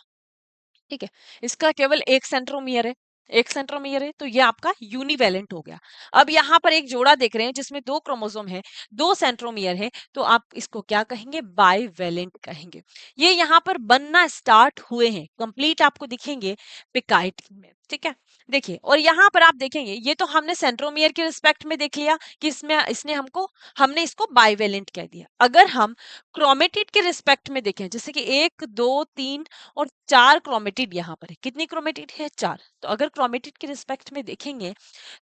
A: ठीक है, इसका केवल एक सेंट्रोमियर है, एक सेंट्रोमियर है, तो ये आपका यूनिवैलेंट हो गया। अब यहाँ पर एक जोड़ा देख रहे हैं जिसमें दो क्रोमोसोम है, दो सेंट्रोमियर है, तो आप इसको क्या कहेंगे, बाईवैलेंट कहेंगे। ये यहाँ पर बनना स्टार्ट हुए हैं, कंप्लीट आपको दिखेंगे पिकाइटिन में, ठीक है। देखिए, और यहाँ पर आप देखेंगे, ये तो हमने सेंट्रोमियर के रिस्पेक्ट में देख लिया कि इसमें इसने हमने इसको बाईवैलेंट कह दिया। अगर हम क्रोमेटिड के रिस्पेक्ट में देखें, जैसे कि 1 2 3 और 4 क्रोमेटिड यहाँ पर है, कितनी क्रोमेटिड है, 4। तो अगर क्रोमेटिड के रिस्पेक्ट में देखेंगे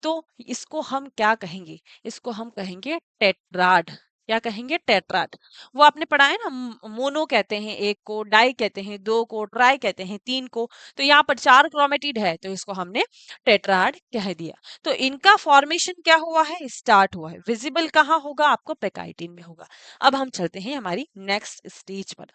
A: तो इसको हम क्या कहेंगे, इसको हम कहेंगे टेट्राड। क्या कहेंगे, टेट्राड। वो आपने पढ़ा है ना, मोनो कहते हैं एक को, डाई कहते हैं दो को, ट्राई कहते हैं तीन को। तो यहाँ पर 4 क्रोमेटिड है, तो इसको हमने टेट्राड कह दिया। तो इनका फॉर्मेशन क्या हुआ है, स्टार्ट हुआ है। विजिबल कहाँ होगा, आपको पेकाइटिन में होगा। अब हम चलते हैं हमारी नेक्स्ट स्टेज पर।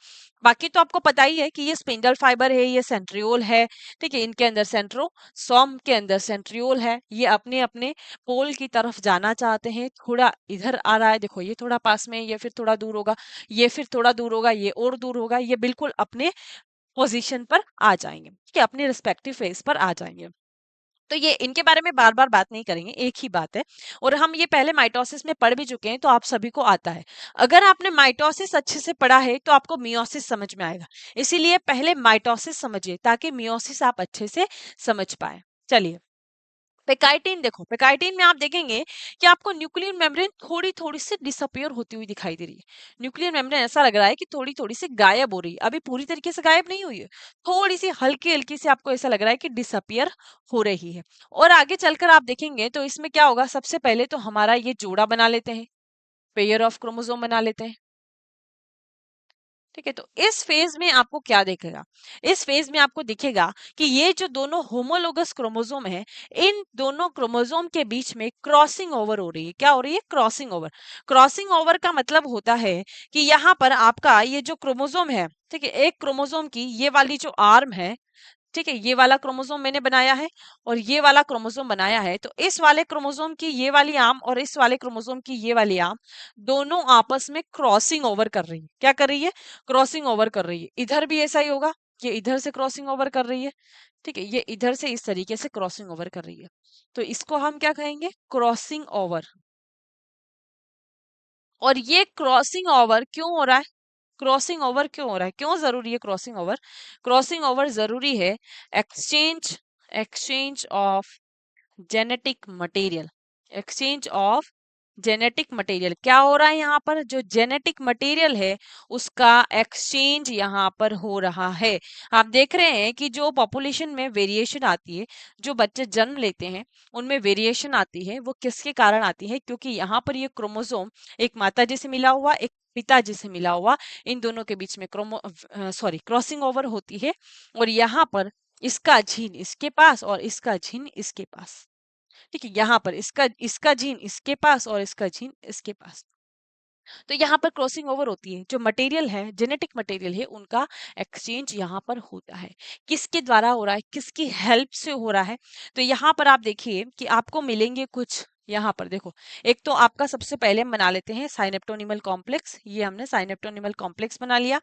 A: बाकी तो आपको पता ही है कि ये स्पिंडल फाइबर है, ये सेंट्रियोल है, ठीक है, इनके अंदर सेंट्रोसोम के अंदर सेंट्रियोल है। ये अपने अपने पोल की तरफ जाना चाहते हैं, थोड़ा इधर आ रहा है, देखो ये थोड़ा पास में, ये फिर थोड़ा दूर होगा, ये फिर थोड़ा दूर होगा, ये और दूर होगा, ये बिल्कुल अपने पोजीशन पर आ जाएंगे, ठीक है, अपने रिस्पेक्टिव फेज पर आ जाएंगे। तो ये इनके बारे में बार बार बात नहीं करेंगे, एक ही बात है। और हम ये पहले माइटोसिस में पढ़ भी चुके हैं, तो आप सभी को आता है। अगर आपने माइटोसिस अच्छे से पढ़ा है तो आपको मियोसिस समझ में आएगा। इसीलिए पहले माइटोसिस समझिए ताकि मियोसिस आप अच्छे से समझ पाए। चलिए, पेकाइटिन देखो, पेकाइटिन में आप देखेंगे कि आपको न्यूक्लियर मेम्ब्रेन थोड़ी थोड़ी सी डिसअपियर होती हुई दिखाई दे रही है। न्यूक्लियर मेम्ब्रेन ऐसा लग रहा है कि थोड़ी थोड़ी सी गायब हो रही है, अभी पूरी तरीके से गायब नहीं हुई है, थोड़ी सी हल्की हल्की सी आपको ऐसा लग रहा है कि डिसअपियर हो रही है। और आगे चलकर आप देखेंगे तो इसमें क्या होगा, सबसे पहले तो हमारा ये जोड़ा बना लेते हैं, पेयर ऑफ क्रोमोसोम बना लेते हैं, ठीक है। तो इस फेज में आपको क्या दिखेगा, इस फेज में आपको दिखेगा कि ये जो दोनों होमोलोगस क्रोमोसोम है, इन दोनों क्रोमोसोम के बीच में क्रॉसिंग ओवर हो रही है। क्या हो रही है, क्रॉसिंग ओवर। क्रॉसिंग ओवर का मतलब होता है कि यहाँ पर आपका ये जो क्रोमोसोम है, ठीक है, एक क्रोमोसोम की ये वाली जो आर्म है, ठीक है, ये वाला क्रोमोसोम मैंने बनाया है और ये वाला क्रोमोसोम बनाया है, तो इस वाले क्रोमोसोम की ये वाली आर्म और इस वाले क्रोमोसोम की ये वाली आर्म दोनों आपस में क्रॉसिंग ओवर कर रही है। क्या कर रही है, क्रॉसिंग ओवर कर रही है। इधर भी ऐसा ही होगा, ये इधर से क्रॉसिंग ओवर कर रही है, ठीक है, ये इधर से इस तरीके से क्रॉसिंग ओवर कर रही है। तो इसको हम क्या कहेंगे, क्रॉसिंग ओवर। और ये क्रॉसिंग ओवर क्यों हो रहा है, क्रॉसिंग ओवर क्यों हो रहा है, क्यों जरूरी है क्रॉसिंग ओवर, क्रॉसिंग ओवर जरूरी है exchange, exchange of genetic material, exchange of genetic material. क्या हो रहा है यहाँ पर, जो जेनेटिक मटेरियल है उसका एक्सचेंज यहाँ पर हो रहा है। आप देख रहे हैं कि जो पॉपुलेशन में वेरिएशन आती है, जो बच्चे जन्म लेते हैं उनमें वेरिएशन आती है, वो किसके कारण आती है, क्योंकि यहाँ पर ये क्रोमोसोम एक माता जी से मिला हुआ, एक पिताजी से मिला हुआ, इन दोनों के बीच में क्रॉसिंग ओवर होती है। और यहाँ पर इसका जीन इसके पास और इसका जीन इसके पास, ठीक है, यहाँ पर इसका इसका जीन इसके पास और इसका जीन इसके पास। तो यहाँ पर क्रॉसिंग ओवर होती है, जो मटेरियल है, जेनेटिक मटेरियल है, उनका एक्सचेंज यहाँ पर होता है। किसके द्वारा हो रहा है, किसकी हेल्प से हो रहा है। तो यहाँ पर आप देखिए कि आपको मिलेंगे कुछ, यहाँ पर देखो, एक तो आपका सबसे पहले हम बना लेते हैं साइनेप्टोनिमल कॉम्प्लेक्स, ये हमने साइनेप्टोनिमल कॉम्प्लेक्स बना लिया।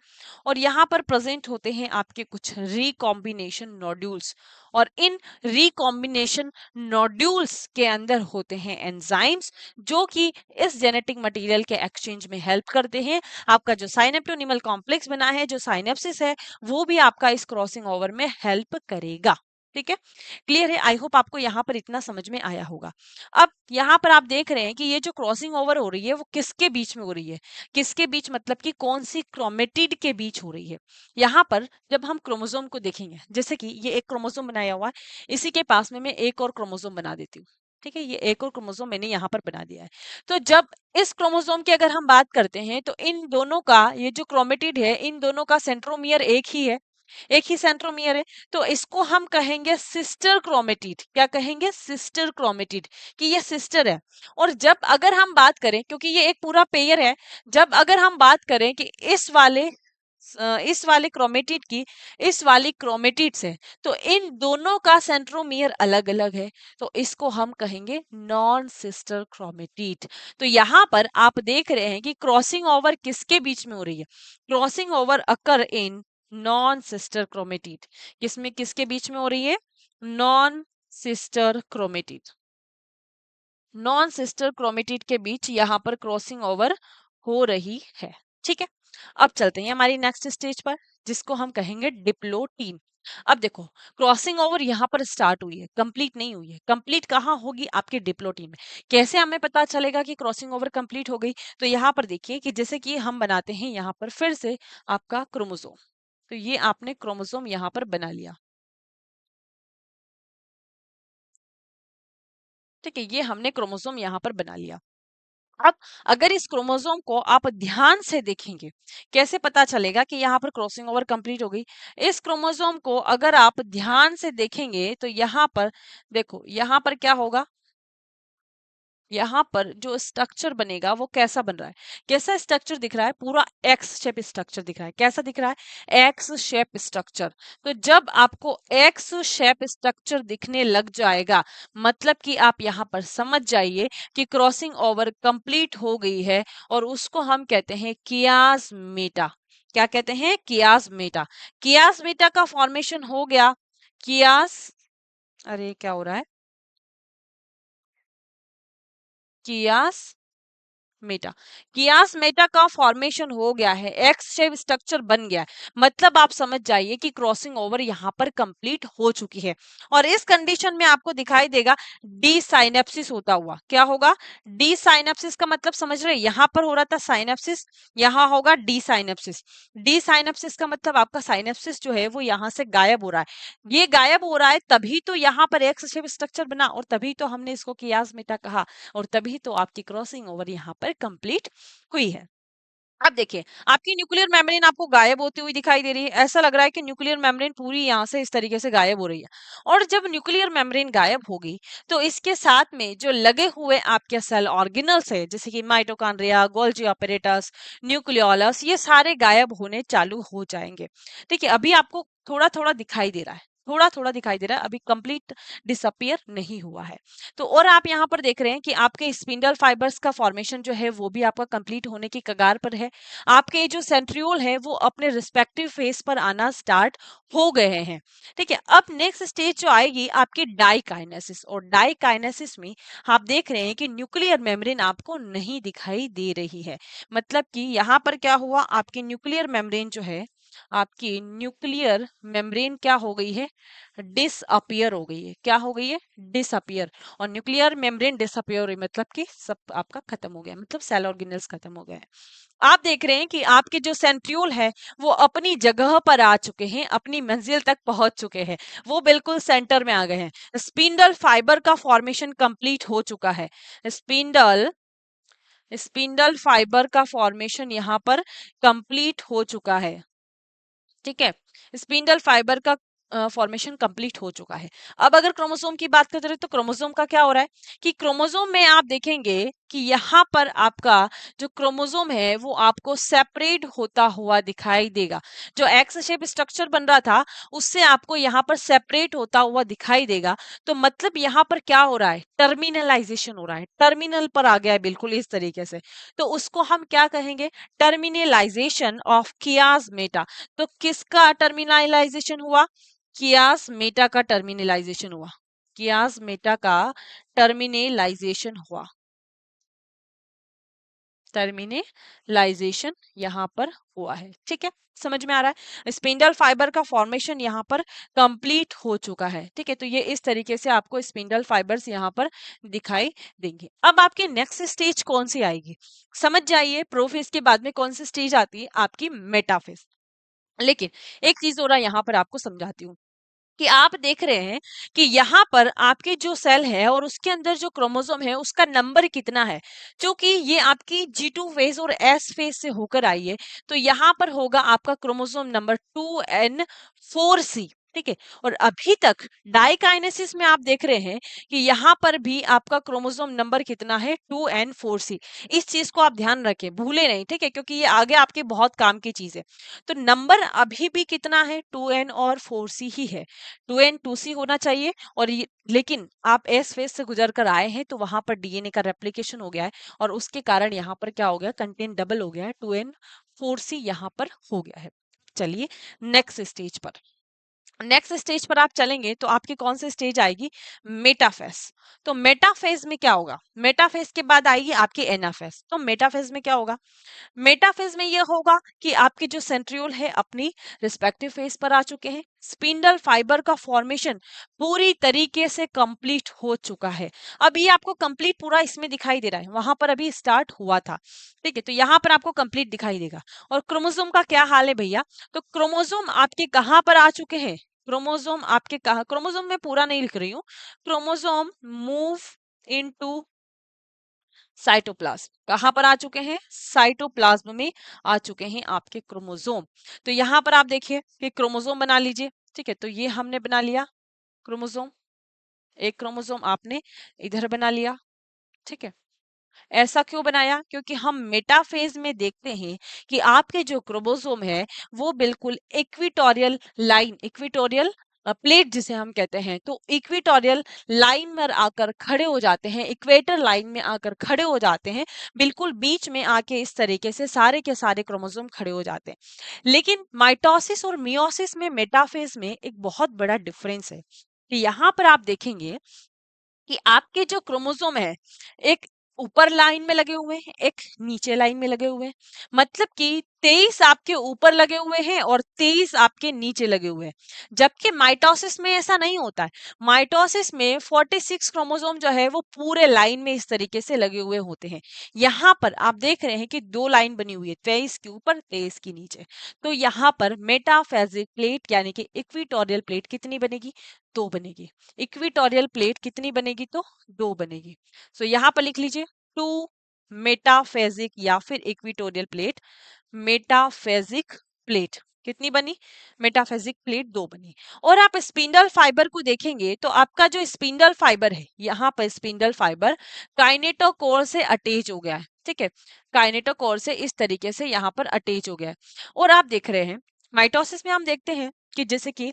A: और यहाँ पर प्रेजेंट होते हैं आपके कुछ रिकॉम्बिनेशन नोड्यूल्स, और इन रिकॉम्बिनेशन नोड्यूल्स के अंदर होते हैं एंजाइम्स, जो कि इस जेनेटिक मटेरियल के एक्सचेंज में हेल्प करते हैं। आपका जो साइनेप्टोनिमल कॉम्प्लेक्स बना है, जो साइनेप्सिस है, वो भी आपका इस क्रॉसिंग ओवर में हेल्प करेगा। ठीक है, क्लियर है। आई होप आपको यहाँ पर इतना समझ में आया होगा। अब यहाँ पर आप देख रहे हैं कि ये जो क्रॉसिंग ओवर हो रही है वो किसके बीच में हो रही है, किसके बीच मतलब कि कौन सी क्रोमेटिड के बीच हो रही है। यहाँ पर जब हम क्रोमोसोम को देखेंगे, जैसे कि ये एक क्रोमोसोम बनाया हुआ है, इसी के पास में मैं एक और क्रोमोसोम बना देती हूँ। ठीक है, ये एक और क्रोमोसोम मैंने यहाँ पर बना दिया है। तो जब इस क्रोमोसोम की अगर हम बात करते हैं तो इन दोनों का, ये जो क्रोमेटिड है, इन दोनों का सेंट्रोमियर एक ही है, एक ही सेंट्रोमियर है। तो इसको हम कहेंगे सिस्टर क्रोमेटिड। क्या कहेंगे? सिस्टर क्रोमेटिड, कि ये सिस्टर है। और जब अगर हम बात करें, क्योंकि ये एक पूरा पेयर है, जब अगर हम बात करें कि इस वाले क्रोमेटिड की इस वाली क्रोमेटिड से, तो इन दोनों का सेंट्रोमियर अलग अलग है, तो इसको हम कहेंगे नॉन सिस्टर क्रोमेटिड। तो यहाँ पर आप देख रहे हैं कि क्रॉसिंग ओवर किसके बीच में हो रही है? Crossing over occur in non sister chromatid. किसमें, किसके बीच में हो रही है? Non sister chromatid. Non sister chromatid के बीच यहाँ पर क्रॉसिंग ओवर हो रही है। ठीक है, अब चलते हैं हमारी नेक्स्ट स्टेज पर, जिसको हम कहेंगे डिप्लोटीन। अब देखो, क्रॉसिंग ओवर यहाँ पर स्टार्ट हुई है, कंप्लीट नहीं हुई है। कंप्लीट कहाँ होगी? आपके डिप्लोटीन में। कैसे हमें पता चलेगा कि क्रॉसिंग ओवर कंप्लीट हो गई? तो यहाँ पर देखिए कि जैसे कि हम बनाते हैं यहाँ पर फिर से आपका क्रोमोसोम। तो ये आपने क्रोमोसोम यहाँ पर बना लिया। ठीक है, ये हमने क्रोमोसोम यहाँ पर बना लिया। अब अगर इस क्रोमोसोम को आप ध्यान से देखेंगे, कैसे पता चलेगा कि यहाँ पर क्रॉसिंग ओवर कंप्लीट हो गई? इस क्रोमोसोम को अगर आप ध्यान से देखेंगे तो यहाँ पर देखो, यहाँ पर क्या होगा? यहाँ पर जो स्ट्रक्चर बनेगा वो कैसा बन रहा है? कैसा स्ट्रक्चर दिख रहा है? पूरा एक्स शेप स्ट्रक्चर दिख रहा है। कैसा दिख रहा है? X shape structure. तो जब आपको एक्स शेप स्ट्रक्चर दिखने लग जाएगा, मतलब कि आप यहाँ पर समझ जाइए कि क्रॉसिंग ओवर कंप्लीट हो गई है, और उसको हम कहते हैं कियास्मेटा। क्या कहते हैं? कियास्मेटा। कियास्मेटा का फॉर्मेशन हो गया। कियास अरे क्या हो रहा है? कियास मेटा। कियास मेटा का फॉर्मेशन हो गया है, एक्स शेप स्ट्रक्चर बन गया है, मतलब आप समझ जाइए कि क्रॉसिंग ओवर यहाँ पर कंप्लीट हो चुकी है। और इस कंडीशन में आपको दिखाई देगा डी साइनेप्सिस होता हुआ। क्या होगा? डी साइनेप्सिस का मतलब समझ रहे हैं? यहाँ पर हो रहा था साइनेप्सिस, यहाँ होगा डी साइनेप्सिस। डी साइनेप्सिस का मतलब आपका साइनेप्सिस जो है वो यहाँ से गायब हो रहा है। ये गायब हो रहा है तभी तो यहाँ पर एक्स शेप स्ट्रक्चर बना, और तभी तो हमने इसको कियास मेटा कहा, और तभी तो आपकी क्रॉसिंग ओवर यहाँ पर कंप्लीट हुई है। अब देखिए, आपकी न्यूक्लियर मेम्ब्रेन आपको गायब होती हुई दिखाई दे रही है। ऐसा लग रहा है कि न्यूक्लियर मेम्ब्रेन पूरी यहाँ से इस तरीके से गायब हो रही है। और जब न्यूक्लियर मेम्ब्रेन गायब होगी, तो इसके साथ में जो लगे हुए आपके सेल ऑर्गेनल्स है, जैसे कि माइटोकॉन्ड्रिया, गोल्जी ऑपरेटस, न्यूक्लियोलस, ये सारे गायब होने चालू हो जाएंगे। ठीक है, अभी आपको थोड़ा थोड़ा दिखाई दे रहा है, थोड़ा थोड़ा दिखाई दे रहा है, अभी कंप्लीट डिसअपियर नहीं हुआ है। तो और आप यहाँ पर देख रहे हैं कि आपके स्पिंडल फाइबर्स का फॉर्मेशन जो है वो भी आपका कंप्लीट होने की कगार पर है। आपके जो सेंट्रियोल है वो अपने रिस्पेक्टिव फेस पर आना स्टार्ट हो गए हैं। ठीक है, अब नेक्स्ट स्टेज जो आएगी आपकी डाइकाइनेसिस, और डाइकाइनेसिस में आप देख रहे हैं कि न्यूक्लियर मेम्ब्रेन आपको नहीं दिखाई दे रही है। मतलब कि यहाँ पर क्या हुआ? आपकी न्यूक्लियर मेम्ब्रेन जो है, आपकी न्यूक्लियर मेम्ब्रेन क्या हो गई है? डिसअपियर हो गई है। क्या हो गई है? डिसअपियर। और न्यूक्लियर मेम्ब्रेन डिसअपियर हुई मतलब कि सब आपका खत्म हो गया, मतलब सेल ऑर्गेनल्स खत्म हो गए हैं। आप देख रहे हैं कि आपके जो सेंट्रियोल है वो अपनी जगह पर आ चुके हैं, अपनी मंजिल तक पहुंच चुके हैं, वो बिल्कुल सेंटर में आ गए हैं। स्पिंडल फाइबर का फॉर्मेशन कंप्लीट हो चुका है। स्पिंडल स्पिंडल फाइबर का फॉर्मेशन यहाँ पर कंप्लीट हो चुका है। ठीक है, स्पिंडल फाइबर का फॉर्मेशन कंप्लीट हो चुका है। अब अगर क्रोमोसोम की बात करते रहे तो क्रोमोसोम का क्या हो रहा है कि क्रोमोसोम में आप देखेंगे कि यहाँ पर आपका जो क्रोमोसोम है वो आपको सेपरेट होता हुआ दिखाई देगा। जो एक्स शेप स्ट्रक्चर बन रहा था उससे आपको यहाँ पर सेपरेट होता हुआ दिखाई देगा। तो मतलब यहाँ पर क्या हो रहा है? टर्मिनलाइजेशन हो रहा है, टर्मिनल पर आ गया है बिल्कुल इस तरीके से। तो उसको हम क्या कहेंगे? Terminalisation of chiasmata. तो किसका टर्मिनलाइजेशन हुआ? कियास मेटा का टर्मिनलाइजेशन हुआ। कियास मेटा का टर्मिनलाइजेशन हुआ। टर्मिनलाइजेशन यहाँ पर हुआ है। ठीक है, समझ में आ रहा है? स्पिंडल फाइबर का फॉर्मेशन यहाँ पर कंप्लीट हो चुका है। ठीक है, तो ये इस तरीके से आपको स्पिंडल फाइबर्स यहाँ पर दिखाई देंगे। अब आपकी नेक्स्ट स्टेज कौन सी आएगी, समझ जाइए। प्रोफेज के बाद में कौन सी स्टेज आती है, आपकी मेटाफेज। लेकिन एक चीज और यहाँ पर आपको समझाती हूँ कि आप देख रहे हैं कि यहाँ पर आपकी जो सेल है और उसके अंदर जो क्रोमोसोम है उसका नंबर कितना है। क्योंकि ये आपकी G2 फेज और S फेज से होकर आई है, तो यहाँ पर होगा आपका क्रोमोसोम नंबर 2N4C। ठीक है, और अभी तक डाइकाइनेसिस में आप देख रहे हैं कि यहाँ पर भी आपका क्रोमोसोम नंबर कितना है, 2N4C। इस चीज को आप ध्यान रखें, भूले नहीं। ठीक है, क्योंकि ये आगे आपके बहुत काम की चीज है। तो नंबर अभी भी कितना है, 2N और 4C ही है। 2N 2C होना चाहिए। और ये लेकिन आप एस फेज से गुजर कर आए हैं, तो वहां पर डीएनए का रेप्लिकेशन हो गया है और उसके कारण यहाँ पर क्या हो गया, कंटेंट डबल हो गया है, 2N 4C यहाँ पर हो गया है। चलिए नेक्स्ट स्टेज पर, नेक्स्ट स्टेज पर आप चलेंगे तो आपकी कौन सी स्टेज आएगी, मेटाफेज। तो मेटाफेज में क्या होगा, मेटाफेज के बाद आएगी आपकी एनाफेज। तो मेटाफेज में क्या होगा, मेटाफेज में ये होगा कि आपके जो सेंट्रियोल है अपनी रिस्पेक्टिव फेज पर आ चुके हैं। स्पिंडल फाइबर का फॉर्मेशन पूरी तरीके से कंप्लीट हो चुका है। अब ये आपको कंप्लीट पूरा इसमें दिखाई दे रहा है, वहां पर अभी स्टार्ट हुआ था। ठीक है, तो यहाँ पर आपको कंप्लीट दिखाई देगा। और क्रोमोसोम का क्या हाल है भैया, तो क्रोमोसोम आपके कहाँ पर आ चुके हैं, क्रोमोसोम आपके कहा, क्रोमोसोम में पूरा नहीं लिख रही हूँ, क्रोमोसोम मूव इनटू साइटोप्लाज्म। कहां पर आ चुके हैं, साइटोप्लाज्म में आ चुके हैं आपके क्रोमोसोम। तो यहां पर आप देखिए कि क्रोमोसोम बना लीजिए। ठीक है, तो ये हमने बना लिया क्रोमोसोम, एक क्रोमोसोम आपने इधर बना लिया। ठीक है, ऐसा क्यों बनाया, क्योंकि हम मेटाफेज में देखते हैं कि आपके जो क्रोमोसोम है वो बिल्कुल इक्विटोरियल लाइन, इक्विटोरियल प्लेट जिसे हम कहते हैं, तो इक्विटोरियल लाइन में आकर खड़े हो जाते हैं, इक्वेटर लाइन में आकर खड़े हो जाते हैं, बिल्कुल बीच में आके इस तरीके से सारे के सारे क्रोमोसोम खड़े हो जाते हैं। लेकिन माइटोसिस और मियोसिस में, मेटाफेज में एक बहुत बड़ा डिफरेंस है कि यहाँ पर आप देखेंगे कि आपके जो क्रोमोसोम है, एक ऊपर लाइन में लगे हुए हैं, एक नीचे लाइन में लगे हुए हैं। मतलब कि 23 आपके ऊपर लगे हुए हैं और 23 आपके नीचे लगे हुए हैं। जबकि माइटोसिस में ऐसा नहीं होता है। माइटोसिस में 46 क्रोमोसोम जो है वो पूरे लाइन में इस तरीके से लगे हुए होते हैं। यहाँ पर आप देख रहे हैं कि दो लाइन बनी हुई है, 23 के ऊपर 23 के नीचे। तो यहाँ पर मेटाफेजिक प्लेट यानी कि इक्विटोरियल प्लेट कितनी बनेगी, दो बनेगी। इक्विटोरियल प्लेट कितनी बनेगी, तो दो बनेगी। सो यहाँ पर लिख लीजिए 2 मेटाफेजिक या फिर इक्विटोरियल प्लेट। मेटाफेजिक प्लेट कितनी बनी, मेटाफेजिक प्लेट दो बनी। और आप स्पिंडल फाइबर को देखेंगे तो आपका जो स्पिंडल फाइबर है, यहाँ पर स्पिंडल फाइबर काइनेटोकोर से अटैच हो गया है। ठीक है, काइनेटोकोर से इस तरीके से यहाँ पर अटैच हो गया है। और आप देख रहे हैं माइटोसिस में हम देखते हैं कि जैसे कि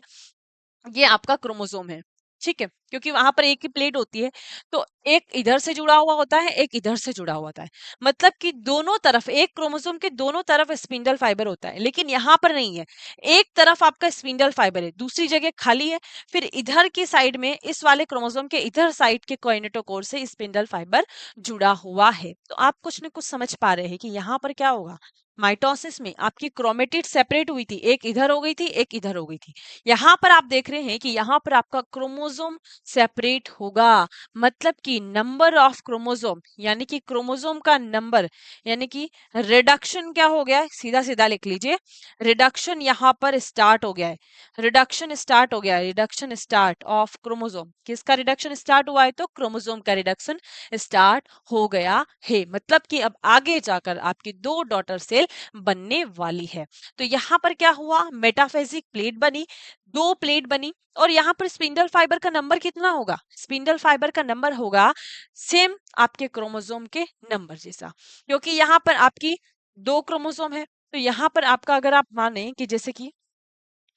A: ये आपका क्रोमोसोम है। ठीक है, क्योंकि वहां पर एक ही प्लेट होती है, तो एक इधर से जुड़ा हुआ होता है, एक इधर से जुड़ा हुआ होता है। मतलब कि दोनों तरफ, एक क्रोमोसोम के दोनों तरफ स्पिंडल फाइबर होता है। लेकिन यहाँ पर नहीं है, एक तरफ आपका स्पिंडल फाइबर है, दूसरी जगह खाली है। फिर इधर की साइड में इस वाले क्रोमोसोम के इधर साइड के कोइनेटोकोर से स्पिंडल फाइबर जुड़ा हुआ है। तो आप कुछ न कुछ समझ पा रहे हैं कि यहाँ पर क्या होगा, माइटोसिस में आपकी क्रोमेटिड सेपरेट हुई थी, एक इधर हो गई थी, एक इधर हो गई थी। यहाँ पर आप देख रहे हैं कि यहाँ पर आपका क्रोमोसोम सेपरेट होगा। मतलब कि नंबर ऑफ क्रोमोसोम यानी कि क्रोमोसोम का नंबर, यानी कि रिडक्शन क्या हो गया है, सीधा सीधा लिख लीजिए, रिडक्शन यहाँ पर स्टार्ट हो गया है। रिडक्शन स्टार्ट हो गया है, रिडक्शन स्टार्ट ऑफ क्रोमोसोम। किसका रिडक्शन स्टार्ट हुआ है, तो क्रोमोसोम का रिडक्शन स्टार्ट हो गया है। मतलब कि अब आगे जाकर आपकी दो डॉटर सेल बनने वाली है। तो यहाँ पर क्या हुआ, मेटाफेजिक प्लेट बनी, दो प्लेट बनी। और यहाँ पर स्पिंडल फाइबर का नंबर कितना होगा, स्पिंडल फाइबर का नंबर होगा सेम आपके क्रोमोसोम के नंबर जैसा। क्योंकि यहाँ पर आपकी दो क्रोमोसोम है, तो यहाँ पर आपका अगर आप माने कि जैसे कि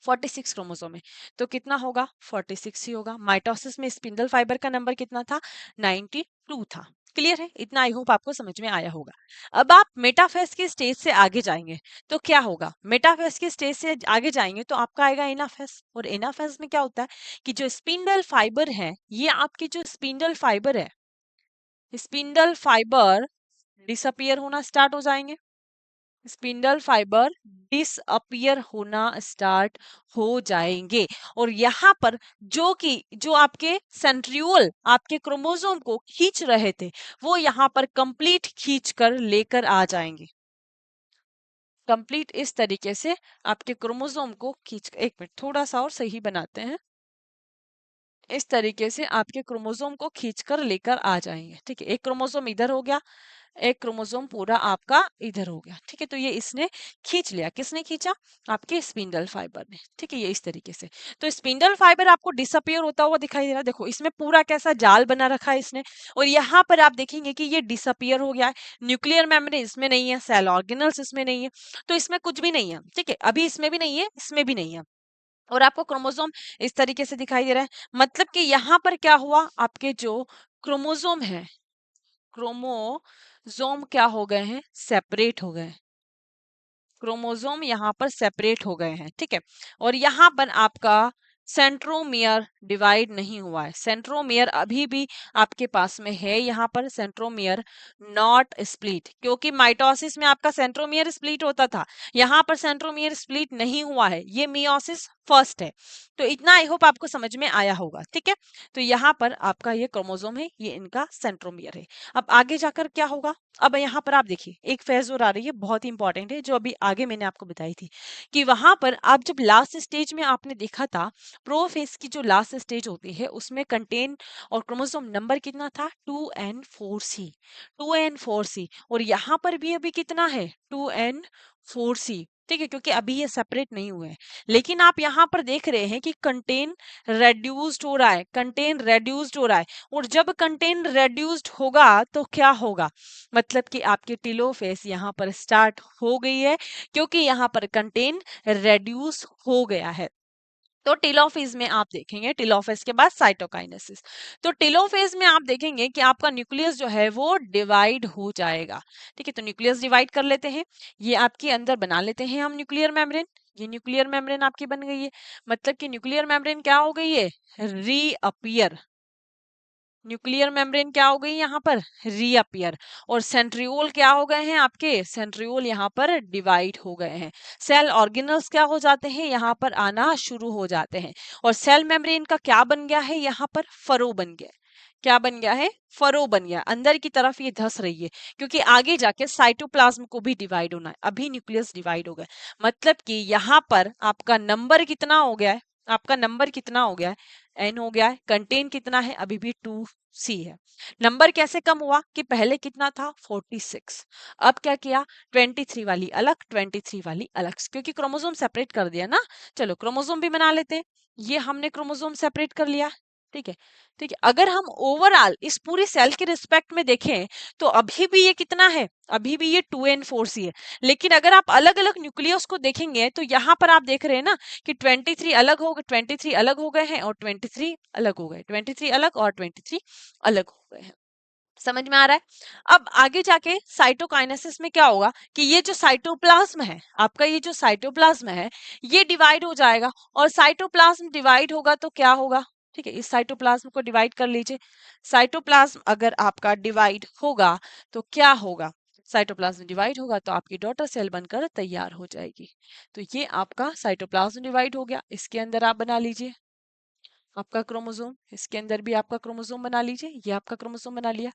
A: 46 क्रोमोसोम है, तो कितना होगा, 46 ही होगा। माइटोसिस में स्पिंडल फाइबर का नंबर कितना था, 92 था। क्लियर है, इतना आई होप आपको समझ में आया होगा। अब आप मेटाफेज की स्टेज से आगे जाएंगे तो क्या होगा, मेटाफेज की स्टेज से आगे जाएंगे तो आपका आएगा एनाफेज। और एनाफेज में क्या होता है कि जो स्पिंडल फाइबर है, ये आपकी जो स्पिंडल फाइबर है, स्पिंडल फाइबर डिसअपियर होना स्टार्ट हो जाएंगे, स्पिंडल फाइबर डिसअपियर होना स्टार्ट हो जाएंगे। और यहाँ पर जो आपके सेंट्रियोल आपके क्रोमोसोम को खींच रहे थे वो यहाँ पर कंप्लीट खींच कर लेकर आ जाएंगे। कंप्लीट इस तरीके से आपके क्रोमोसोम को खींच, एक मिनट थोड़ा सा और सही बनाते हैं, इस तरीके से आपके क्रोमोसोम को खींचकर लेकर आ जाएंगे। ठीक है, एक क्रोमोसोम इधर हो गया, एक क्रोमोसोम पूरा आपका इधर हो गया। ठीक है, तो ये इसने खींच लिया, किसने खींचा? आपके स्पिंडल फाइबर ने। ठीक है, ये इस तरीके से। तो स्पिंडल फाइबर आपको डिसअपियर होता हुआ दिखाई दे रहा है, देखो इसमें पूरा कैसा जाल बना रखा है इसने। और यहाँ पर आप देखेंगे कि ये डिसअपियर हो गया है, न्यूक्लियर मेम्ब्रेन इसमें नहीं है, सेल ऑर्गेनल्स इसमें नहीं है, तो इसमें कुछ भी नहीं है। ठीक है, अभी इसमें भी नहीं है, इसमें भी नहीं है, और आपको क्रोमोसोम इस तरीके से दिखाई दे रहा है। मतलब कि यहाँ पर क्या हुआ, आपके जो क्रोमोसोम है, क्रोमोसोम क्या हो गए हैं? सेपरेट हो गए, क्रोमोसोम यहाँ पर सेपरेट हो गए हैं। ठीक है, और यहाँ पर आपका सेंट्रोमियर डिवाइड नहीं हुआ है, सेंट्रोमियर अभी भी आपके पास में है, यहाँ पर सेंट्रोमियर नॉट स्प्लिट, क्योंकि माइटोसिस में आपका सेंट्रोमियर स्प्लिट होता था, यहाँ पर सेंट्रोमियर स्प्लिट नहीं हुआ है, ये मियोसिस फर्स्ट है। तो इतना आई होप आपको समझ में आया होगा। ठीक है, तो यहाँ पर आपका ये क्रोमोसोम है, ये इनका सेंट्रोमियर है। अब आगे जाकर क्या होगा, अब यहाँ पर आप देखिए एक फेज और आ रही है, बहुत ही इंपॉर्टेंट है, जो अभी आगे मैंने आपको बताई थी कि वहां पर आप जब लास्ट स्टेज में आपने देखा था, प्रोफेज की जो लास्ट स्टेज होती है उसमें कंटेन और क्रोमोसोम नंबर कितना था? 2n4c, 2n4c, और यहाँ पर भी अभी कितना है? 2n4c। ठीक है, क्योंकि अभी ये सेपरेट नहीं हुए हैं, लेकिन आप यहाँ पर देख रहे हैं कि कंटेन रेड्यूस्ड हो रहा है, कंटेन रेड्यूस्ड हो रहा है, और जब कंटेन रेड्यूस्ड होगा तो क्या होगा? मतलब कि आपकी टेलोफेज यहाँ पर स्टार्ट हो गई है, क्योंकि यहाँ पर कंटेन रेड्यूस हो गया है। तो टेलोफेज में आप देखेंगे, टेलोफेज के बाद साइटोकाइनेसिस, तो टेलोफेज में आप देखेंगे कि आपका न्यूक्लियस जो है वो डिवाइड हो जाएगा। ठीक है, तो न्यूक्लियस डिवाइड कर लेते हैं, ये आपके अंदर बना लेते हैं हम न्यूक्लियर मेम्ब्रेन, ये न्यूक्लियर मेम्ब्रेन आपकी बन गई है। मतलब कि न्यूक्लियर मेम्ब्रेन क्या हो गई है? रीअपियर, न्यूक्लियर मेम्ब्रेन क्या हो गई यहाँ पर? रीअपियर। और सेंट्रियोल क्या हो गए हैं? आपके सेंट्रियोल यहाँ पर डिवाइड हो गए हैं। सेल ऑर्गेनल्स क्या हो जाते हैं? यहाँ पर आना शुरू हो जाते हैं। और सेल मेम्ब्रेन का क्या बन गया है? यहाँ पर फरो बन गया। क्या बन गया है? फरो बन गया, अंदर की तरफ ये धस रही है, क्योंकि आगे जाके साइटोप्लाज्म को भी डिवाइड होना है, अभी न्यूक्लियस डिवाइड हो गया। मतलब कि यहाँ पर आपका नंबर कितना हो गया है? आपका नंबर कितना हो गया है? एन हो गया है। कंटेन कितना है? अभी भी 2c है। नंबर कैसे कम हुआ कि पहले कितना था? 46, अब क्या किया? 23 वाली अलग, 23 वाली अलग, क्योंकि क्रोमोसोम सेपरेट कर दिया ना। चलो क्रोमोसोम भी बना लेते हैं, ये हमने क्रोमोसोम सेपरेट कर लिया। ठीक है, ठीक है, अगर हम ओवरऑल इस पूरी सेल के रिस्पेक्ट में देखें तो अभी भी ये कितना है? अभी भी ये 2n4c है। लेकिन अगर आप अलग अलग न्यूक्लियस को देखेंगे तो यहाँ पर आप देख रहे हैं ना कि 23 अलग हो गए, 23 अलग हो गए हैं, और 23 अलग हो गए, 23 अलग और 23 अलग हो गए हैं। समझ में आ रहा है? अब आगे जाके साइटोकाइनेसिस में क्या होगा कि ये जो साइटोप्लाज्म है आपका, ये जो साइटोप्लाज्म है ये डिवाइड हो जाएगा, और साइटोप्लाज्म डिवाइड होगा तो क्या होगा? ठीक है, इस साइटोप्लाज्म को डिवाइड कर लीजिए। साइटोप्लाज्म अगर आपका डिवाइड होगा तो क्या होगा? साइटोप्लाज्म डिवाइड होगा तो आपकी डॉटर सेल बनकर तैयार हो जाएगी। तो ये आपका साइटोप्लाज्म डिवाइड हो गया, इसके अंदर आप बना लीजिए आपका क्रोमोसोम, इसके अंदर भी आपका क्रोमोसोम बना लीजिए, ये आपका क्रोमोसोम बना लिया।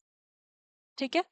A: ठीक है,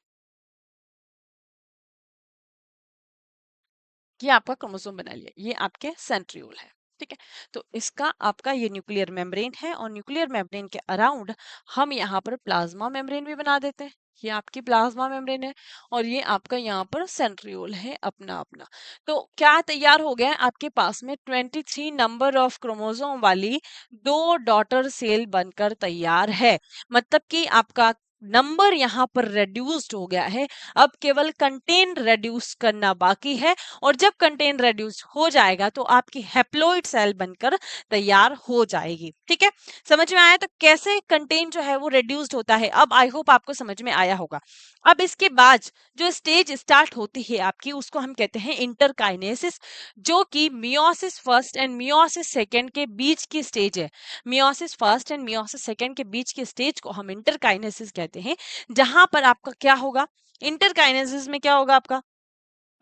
A: ये आपका क्रोमोसोम बना लिया, ये आपके सेंट्रियोल है। ठीक है, तो इसका आपका ये न्यूक्लियर मेम्ब्रेन है, और न्यूक्लियर मेम्ब्रेन के अराउंड हम यहाँ पर प्लाज्मा मेम्ब्रेन भी बना देते हैं। ये आपकी प्लाज्मा मेम्ब्रेन है, और ये आपका यहाँ पर सेंट्रियोल है अपना अपना। तो क्या तैयार हो गया है आपके पास में? 23 नंबर ऑफ क्रोमोसोम वाली दो डॉटर सेल बनकर तैयार है। मतलब कि आपका नंबर यहाँ पर रेड्यूस्ड हो गया है, अब केवल कंटेन रेड्यूस करना बाकी है, और जब कंटेन रेड्यूस हो जाएगा तो आपकी हैप्लॉइड सेल बनकर तैयार हो जाएगी। ठीक है, समझ में आया? तो कैसे कंटेन जो है वो रेड्यूस्ड होता है, अब आई होप आपको समझ में आया होगा। अब इसके बाद जो स्टेज स्टार्ट होती है आपकी, उसको हम कहते हैं इंटरकाइनेसिस, जो कि meiosis first and meiosis second के बीच की स्टेज है। Meiosis first and meiosis second के बीच की स्टेज को हम इंटरकाइनेसिस कहते हैं, जहां पर आपका क्या होगा इंटरकाइनेसिस में क्या होगा आपका,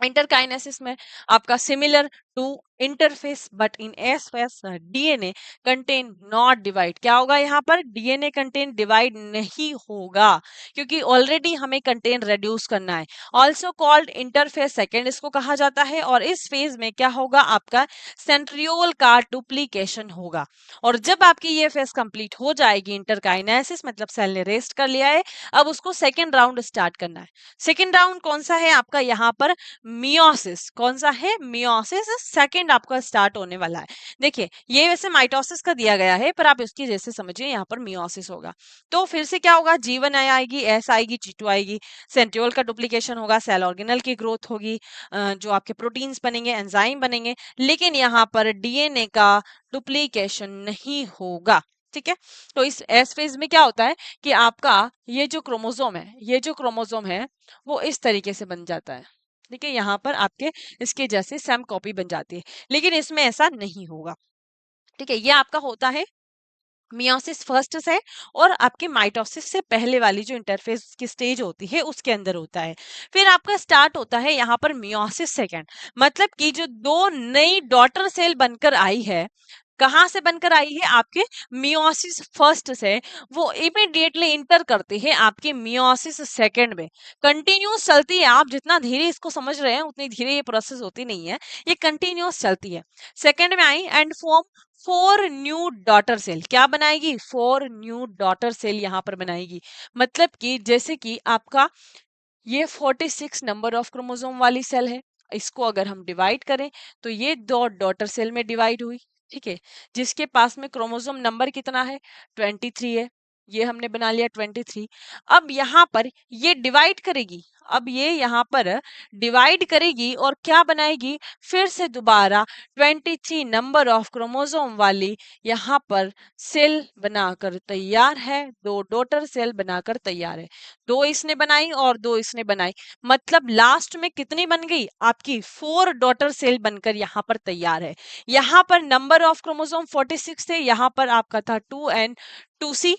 A: इंटरकाइनेसिस में आपका similar to interphase but in S phase DNA content not divide, क्या होगा यहाँ पर, डीएनए कंटेन डिवाइड नहीं होगा क्योंकि ऑलरेडी हमें कंटेन रिड्यूस करना है। ऑल्सो कॉल्ड इंटरफेस सेकेंड इसको कहा जाता है। और इस फेज में क्या होगा, आपका सेंट्रियोल का डुप्लीकेशन होगा। और जब आपकी ये फेज कंप्लीट हो जाएगी इंटरकाइनेसिस मतलब सेल ने रेस्ट कर लिया है, अब उसको सेकेंड राउंड स्टार्ट करना है। सेकेंड राउंड कौन सा है आपका यहाँ पर, मियोसिस। कौन सा है, मियोसिस सेकंड आपका स्टार्ट होने वाला है। देखिए ये वैसे माइटोसिस का दिया गया है पर आप इसकी जैसे समझिए यहाँ पर मियोसिस होगा। तो फिर से क्या होगा, G1 आएगी, एस आएगी, G2 आएगी, सेंट्रियोल का डुप्लीकेशन होगा, सेल ऑर्गेनल की ग्रोथ होगी, जो आपके प्रोटीन्स बनेंगे, एंजाइम बनेंगे, लेकिन यहाँ पर डीएनए का डुप्लीकेशन नहीं होगा। ठीक है। तो इस एस फेज में क्या होता है कि आपका ये जो क्रोमोसोम है, ये जो क्रोमोसोम है वो इस तरीके से बन जाता है। ठीक है, यहाँ पर आपके इसके जैसे सेम कॉपी बन जाती है, लेकिन इसमें ऐसा नहीं होगा। ठीक है, ये आपका होता है मियोसिस फर्स्ट से, और आपके माइटोसिस से पहले वाली जो इंटरफेस की स्टेज होती है उसके अंदर होता है। फिर आपका स्टार्ट होता है यहाँ पर मियोसिस सेकेंड, मतलब कि जो दो नई डॉटर सेल बनकर आई है, कहाँ से बनकर आई है, आपके मियोसिस फर्स्ट से, वो इमीडिएटली इंटर करती है आपके मियोसिस सेकेंड में। कंटिन्यूस चलती है, आप जितना धीरे इसको समझ रहे हैं उतनी धीरे ये प्रोसेस होती नहीं है, ये कंटिन्यूस चलती है। सेकेंड में I and form 4 new daughter cell, क्या बनाएगी, 4 न्यू डॉटर सेल यहाँ पर बनाएगी। मतलब कि जैसे कि आपका ये 46 नंबर ऑफ क्रोमोसोम वाली सेल है, इसको अगर हम डिवाइड करें तो ये दो डॉटर सेल में डिवाइड हुई। ठीक है, जिसके पास में क्रोमोसोम नंबर कितना है, 23 है, ये हमने बना लिया 23। अब यहाँ पर ये डिवाइड करेगी, अब ये यहाँ पर डिवाइड करेगी और क्या बनाएगी, फिर से दोबारा 23 नंबर ऑफ क्रोमोसोम वाली यहाँ पर सेल बनाकर तैयार है, दो डॉटर सेल बनाकर तैयार है। दो इसने बनाई और दो इसने बनाई, मतलब लास्ट में कितनी बन गई, आपकी 4 डॉटर सेल बनकर यहाँ पर तैयार है। यहाँ पर नंबर ऑफ क्रोमोसोम 46 थे, यहाँ पर आपका था 2n2c,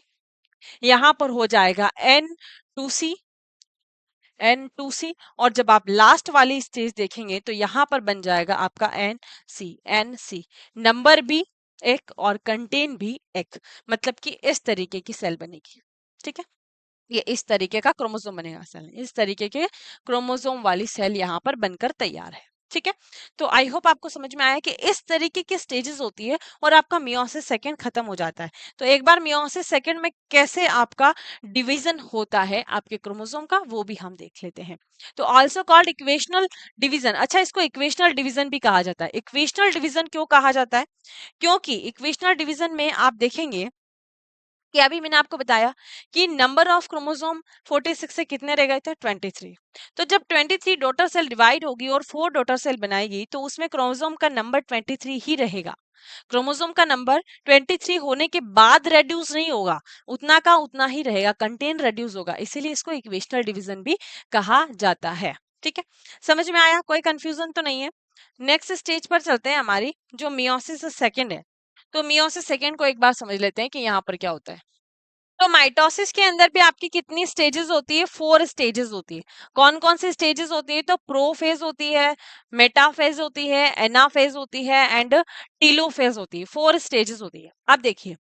A: यहाँ पर हो जाएगा n2c, n2c, और जब आप लास्ट वाली स्टेज देखेंगे तो यहाँ पर बन जाएगा आपका nc नंबर भी एक और कंटेन भी एक, मतलब कि इस तरीके की सेल बनेगी। ठीक है, ये इस तरीके का क्रोमोसोम बनेगा, सेल इस तरीके के क्रोमोसोम वाली सेल यहाँ पर बनकर तैयार है। ठीक है, तो आई होप आपको समझ में आया कि इस तरीके की स्टेजेस होती है और आपका मियोसिस सेकंड खत्म हो जाता है। तो एक बार मियोसिस सेकंड में कैसे आपका डिवीजन होता है आपके क्रोमोसोम का, वो भी हम देख लेते हैं। तो आल्सो कॉल्ड इक्वेशनल डिवीजन, अच्छा इसको इक्वेशनल डिवीजन भी कहा जाता है। इक्वेशनल डिवीजन क्यों कहा जाता है, क्योंकि इक्वेशनल डिवीजन में आप देखेंगे कि अभी मैंने आपको बताया कि नंबर ऑफ क्रोमोसोम 46 से कितने रह गए थे, 23। तो जब 23 डॉटर सेल डिवाइड होगी और 4 डॉटर सेल बनाएगी तो उसमें क्रोमोसोम का नंबर 23 ही रहेगा। क्रोमोसोम का नंबर 23 होने के बाद रेड्यूस नहीं होगा, उतना का उतना ही रहेगा, कंटेन रेड्यूस होगा, इसीलिए इसको इक्वेशनल डिवीजन भी कहा जाता है। ठीक है, समझ में आया, कोई कंफ्यूजन तो नहीं है। नेक्स्ट स्टेज पर चलते हैं, हमारी जो मियोसिस सेकेंड है। तो मियोसिस सेकेंड को एक बार समझ लेते हैं कि यहाँ पर क्या होता है। तो माइटोसिस के अंदर भी आपकी कितनी स्टेजेस होती है, 4 स्टेजेस होती है। कौन कौन सी स्टेजेस होती है, तो प्रोफेज होती है, मेटाफेज होती है, एनाफेज होती है एंड टीलोफेज होती है। 4 स्टेजेस होती है। अब देखिए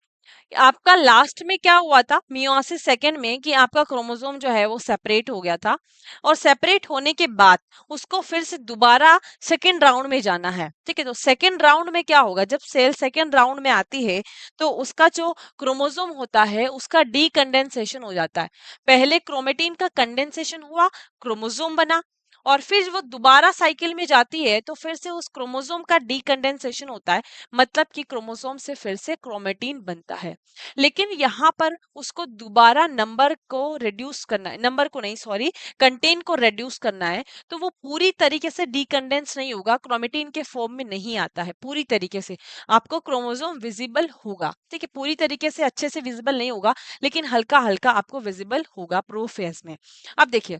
A: आपका लास्ट में क्या हुआ था मियोसिस सेकेंड में, कि आपका क्रोमोसोम जो है वो सेपरेट हो गया था, और सेपरेट होने के बाद उसको फिर से दोबारा सेकेंड राउंड में जाना है। ठीक है, तो सेकेंड राउंड में क्या होगा, जब सेल सेकेंड राउंड में आती है तो उसका जो क्रोमोसोम होता है उसका डीकंडेंसेशन हो जाता है। पहले क्रोमेटिन का कंडेंसेशन हुआ, क्रोमोसोम बना, और फिर वो दोबारा साइकिल में जाती है तो फिर से उस क्रोमोसोम का डीकंडेंसेशन होता है, मतलब कि क्रोमोसोम से फिर से क्रोमेटिन बनता है। लेकिन यहाँ पर उसको दोबारा नंबर को रिड्यूस करना है, नंबर को नहीं सॉरी, कंटेन को रिड्यूस करना है, तो वो पूरी तरीके से डीकंडेंस नहीं होगा, क्रोमेटिन के फॉर्म में नहीं आता है पूरी तरीके से। आपको क्रोमोसोम विजिबल होगा, ठीक है, पूरी तरीके से अच्छे से विजिबल नहीं होगा, लेकिन हल्का हल्का आपको विजिबल होगा प्रोफेज में। अब देखिए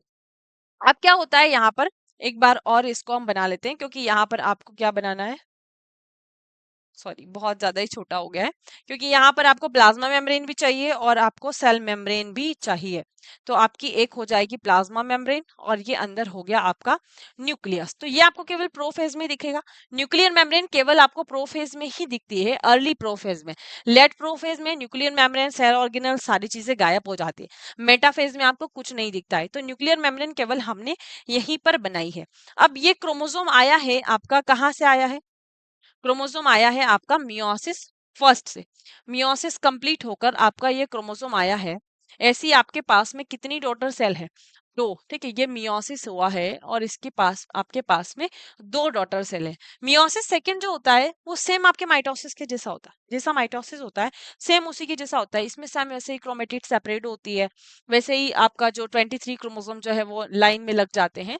A: अब क्या होता है यहाँ पर, एक बार और इसको हम बना लेते हैं, क्योंकि यहाँ पर आपको क्या बनाना है, सॉरी, बहुत ज्यादा ही छोटा हो गया है, क्योंकि यहाँ पर आपको प्लाज्मा मेम्ब्रेन भी चाहिए और आपको सेल मेम्ब्रेन भी चाहिए। तो आपकी एक हो जाएगी प्लाज्मा मेम्ब्रेन और ये अंदर हो गया आपका न्यूक्लियस। तो ये आपको केवल प्रोफेज में दिखेगा। न्यूक्लियर मेम्ब्रेन केवल आपको प्रोफेज में ही दिखती है, अर्ली प्रोफेज में। लेट प्रोफेज में न्यूक्लियर मेम्ब्रेन, सेल ऑर्गेनल, सारी चीजें गायब हो जाती है। मेटाफेज में आपको कुछ नहीं दिखता है। तो न्यूक्लियर मेम्ब्रेन केवल हमने यहीं पर बनाई है। अब ये क्रोमोसोम आया है आपका, कहाँ से आया है? क्रोमोसोम आया है आपका मियोसिस फर्स्ट से। मियोसिस कंप्लीट होकर आपका ये क्रोमोसोम आया है। ऐसी आपके पास में कितनी डॉटर सेल है? दो। ठीक है, ये मियोसिस हुआ है और इसके पास, आपके पास में दो डॉटर सेल है। मियोसिस सेकंड जो होता है वो सेम आपके माइटोसिस के जैसा होता है। जैसा माइटोसिस होता है सेम उसी के जैसा होता है। इसमें सेम वैसे ही क्रोमेटिड सेपरेट होती है, वैसे ही आपका जो 23 क्रोमोसोम जो है वो लाइन में लग जाते हैं।